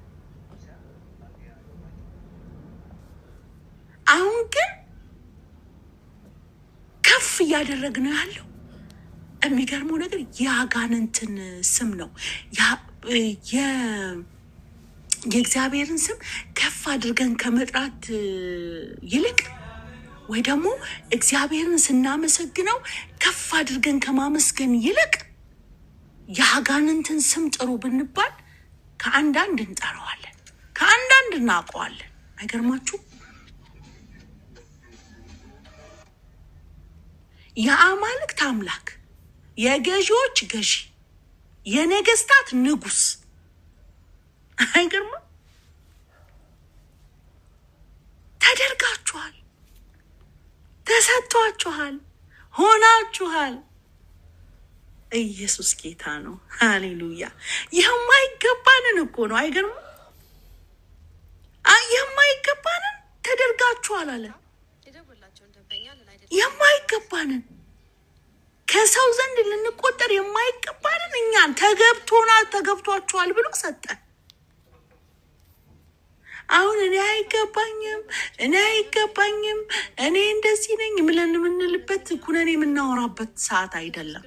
አሁን ግን ከፍ እያደረግነው ያለው የሚገርመው ነገር የአጋንንትን ስም ነው። የእግዚአብሔርን ስም ከፍ አድርገን ከመጥራት ይልቅ ወይ ደግሞ እግዚአብሔርን ስናመሰግነው ከፍ አድርገን ከማመስገን ይልቅ የአጋንንትን ስም ጥሩ ብንባል ከአንዳንድ እንጠራዋለን፣ ከአንዳንድ እናውቀዋለን። አይገርማችሁ? የአማልክት አምላክ፣ የገዢዎች ገዢ፣ የነገስታት ንጉስ። አይገርም? ተደርጋችኋል፣ ተሰጥቷችኋል፣ ሆናችኋል። ኢየሱስ ጌታ ነው። ሃሌሉያ። የማይገባንን እኮ ነው። አይገርምም? የማይገባንን ተደርጋችኋል አለ። የማይገባንን ከሰው ዘንድ ልንቆጠር የማይገባንን እኛን ተገብቶናል፣ ተገብቷችኋል ብሎ ሰጠን። አሁን እኔ አይገባኝም፣ እኔ እንደዚህ ነኝ ብለን የምንልበት ኩነኔ የምናወራበት ሰዓት አይደለም።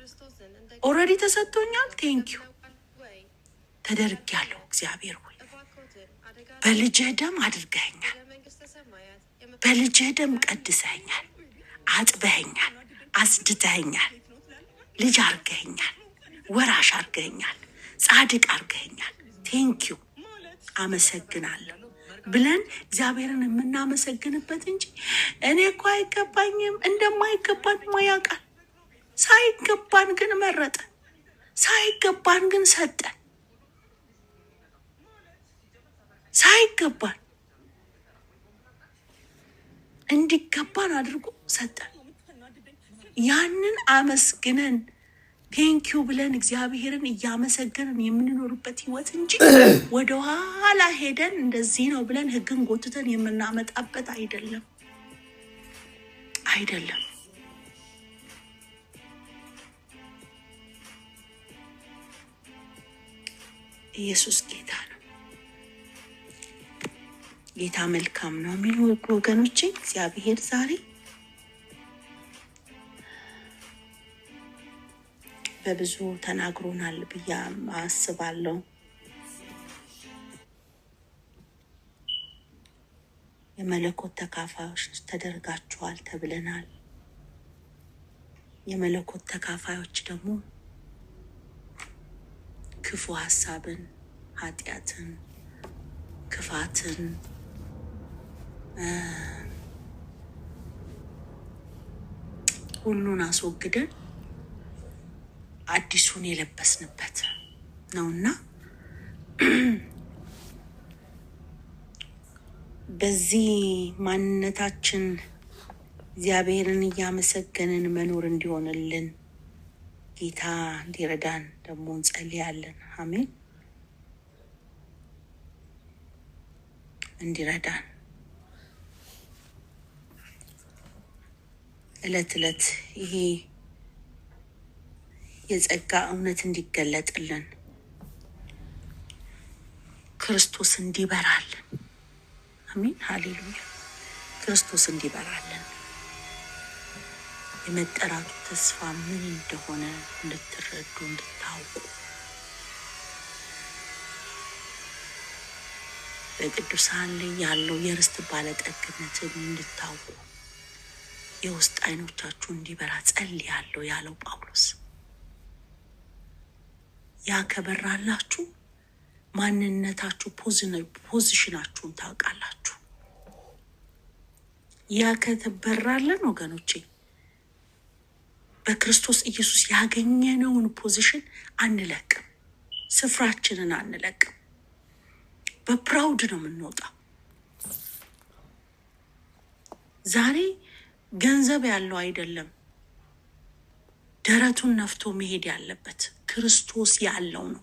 ኦልሬዲ ተሰጥቶኛል። ቴንኪዩ ተደርጊያለሁ። እግዚአብሔር ሆይ በልጅህ ደም አድርገኸኛል፣ በልጅህ ደም ቀድሰኸኛል፣ አጥበኸኛል፣ አጽድተኸኛል፣ ልጅ አርገኸኛል፣ ወራሽ አርገኸኛል፣ ጻድቅ አርገኸኛል። ቴንኪዩ አመሰግናለሁ ብለን እግዚአብሔርን የምናመሰግንበት እንጂ እኔ እኮ አይገባኝም እንደማይገባን ያውቃል። ሳይገባን ግን መረጠን፣ ሳይገባን ግን ሰጠን፣ ሳይገባን እንዲገባን አድርጎ ሰጠን። ያንን አመስግነን ቴንኪዩ ብለን እግዚአብሔርን እያመሰገንን የምንኖርበት ህይወት እንጂ ወደኋላ ሄደን እንደዚህ ነው ብለን ህግን ጎትተን የምናመጣበት አይደለም። ኢየሱስ ጌታ ነው። ጌታ መልካም ነው። የሚሉ ወገኖቼ እግዚአብሔር ዛሬ በብዙ ተናግሮናል ብዬ አስባለሁ። የመለኮት ተካፋዮች ተደርጋችኋል ተብለናል። የመለኮት ተካፋዮች ደግሞ ክፉ ሀሳብን፣ ኃጢአትን፣ ክፋትን ሁሉን አስወግደን አዲሱን የለበስንበት ነውና በዚህ ማንነታችን እግዚአብሔርን እያመሰገንን መኖር እንዲሆንልን ጌታ እንዲረዳን ደግሞ እንጸልያለን። አሜን። እንዲረዳን እለት እለት ይሄ የጸጋ እውነት እንዲገለጥልን ክርስቶስ እንዲበራልን። አሜን ሃሌሉያ። ክርስቶስ እንዲበራልን የመጠራቱ ተስፋ ምን እንደሆነ እንድትረዱ እንድታውቁ በቅዱሳን ላይ ያለው የርስት ባለጠግነትን እንድታውቁ የውስጥ አይኖቻችሁ እንዲበራ ጸልያለሁ ያለው ጳውሎስ። ያ ከበራላችሁ ማንነታችሁ ፖዚሽናችሁን ታውቃላችሁ። ያ ከተበራለን ወገኖቼ በክርስቶስ ኢየሱስ ያገኘነውን ፖዚሽን አንለቅም፣ ስፍራችንን አንለቅም። በፕራውድ ነው የምንወጣው። ዛሬ ገንዘብ ያለው አይደለም ደረቱን ነፍቶ መሄድ ያለበት ክርስቶስ ያለው ነው።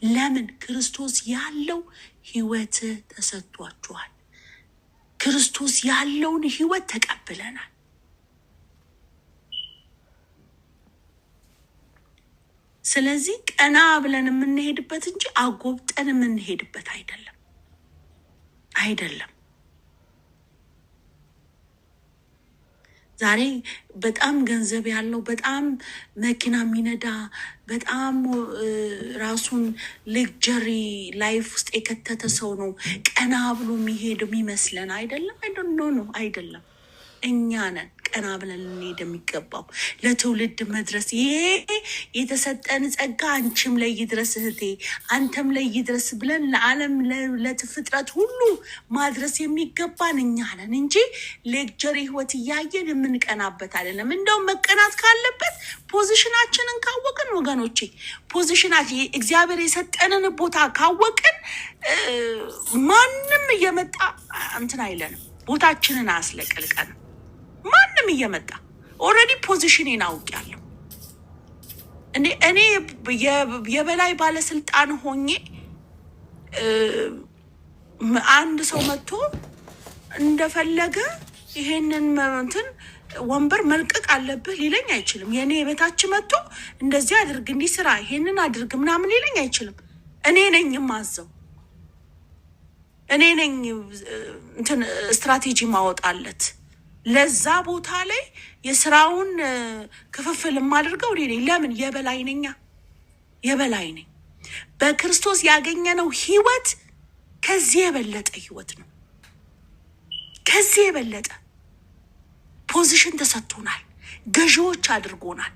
ለምን? ክርስቶስ ያለው ህይወት ተሰጥቷችኋል። ክርስቶስ ያለውን ህይወት ተቀብለናል። ስለዚህ ቀና ብለን የምንሄድበት እንጂ አጎብጠን የምንሄድበት አይደለም። ዛሬ በጣም ገንዘብ ያለው በጣም መኪና የሚነዳ በጣም ራሱን ሌክጀሪ ላይፍ ውስጥ የከተተ ሰው ነው ቀና ብሎ የሚሄድ የሚመስለን አይደለም። እኛ ነን ቀና ብለን ልንሄድ የሚገባው ለትውልድ መድረስ። ይሄ የተሰጠን ጸጋ አንቺም ላይ ይድረስ እህቴ፣ አንተም ላይ ይድረስ ብለን ለዓለም ለፍጥረት ሁሉ ማድረስ የሚገባን እኛ ነን እንጂ ሌክጀሪ ህይወት እያየን የምንቀናበት አይደለም። እንደውም መቀናት ካለበት ፖዚሽናችንን ካወቅን ወገኖቼ፣ ፖዚሽናችን እግዚአብሔር የሰጠንን ቦታ ካወቅን ማንም እየመጣ እንትን አይለንም፣ ቦታችንን አያስለቅልቀንም። ማንም እየመጣ ኦልሬዲ ፖዚሽኔን አውቄያለሁ። እኔ የበላይ ባለስልጣን ሆኜ አንድ ሰው መጥቶ እንደፈለገ ይሄንን እንትን ወንበር መልቀቅ አለብህ ሊለኝ አይችልም። የኔ ቤታች መጥቶ እንደዚህ አድርግ እንዲህ ስራ ይሄንን አድርግ ምናምን ሊለኝ አይችልም። እኔ ነኝ ማዘው፣ እኔ ነኝ እንትን ስትራቴጂ ማወጣለት። ለዛ ቦታ ላይ የስራውን ክፍፍል የማደርገው እኔ ነኝ። ለምን? የበላይ ነኝ፣ የበላይ ነኝ። በክርስቶስ ያገኘነው ህይወት ከዚህ የበለጠ ህይወት ነው። ከዚህ የበለጠ ፖዚሽን ተሰጥቶናል፣ ገዢዎች አድርጎናል።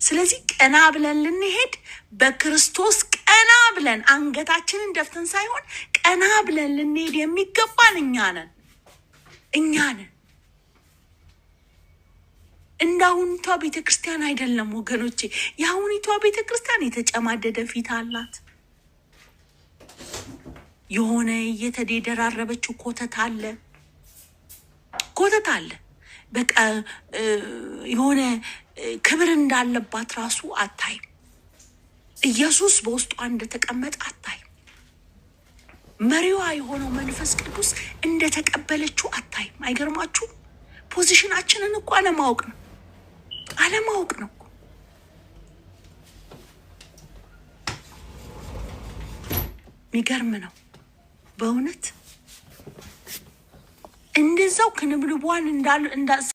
ስለዚህ ቀና ብለን ልንሄድ በክርስቶስ ቀና ብለን አንገታችንን ደፍተን ሳይሆን ቀና ብለን ልንሄድ የሚገባን እኛ ነን። እንዳሁኒቷ ቤተክርስቲያን አይደለም ወገኖቼ። የአሁኒቷ ቤተክርስቲያን የተጨማደደ ፊት አላት። የሆነ እየተደራረበችው ኮተት አለ። በቃ የሆነ ክብር እንዳለባት ራሱ አታይም። ኢየሱስ በውስጧ እንደተቀመጠ አታይም። መሪዋ የሆነው መንፈስ ቅዱስ እንደተቀበለችው አታይም። አይገርማችሁም? ፖዚሽናችንን እኮ አለማወቅ ነው እኮ። የሚገርም ነው በእውነት። እንደዛው ክንብልቧን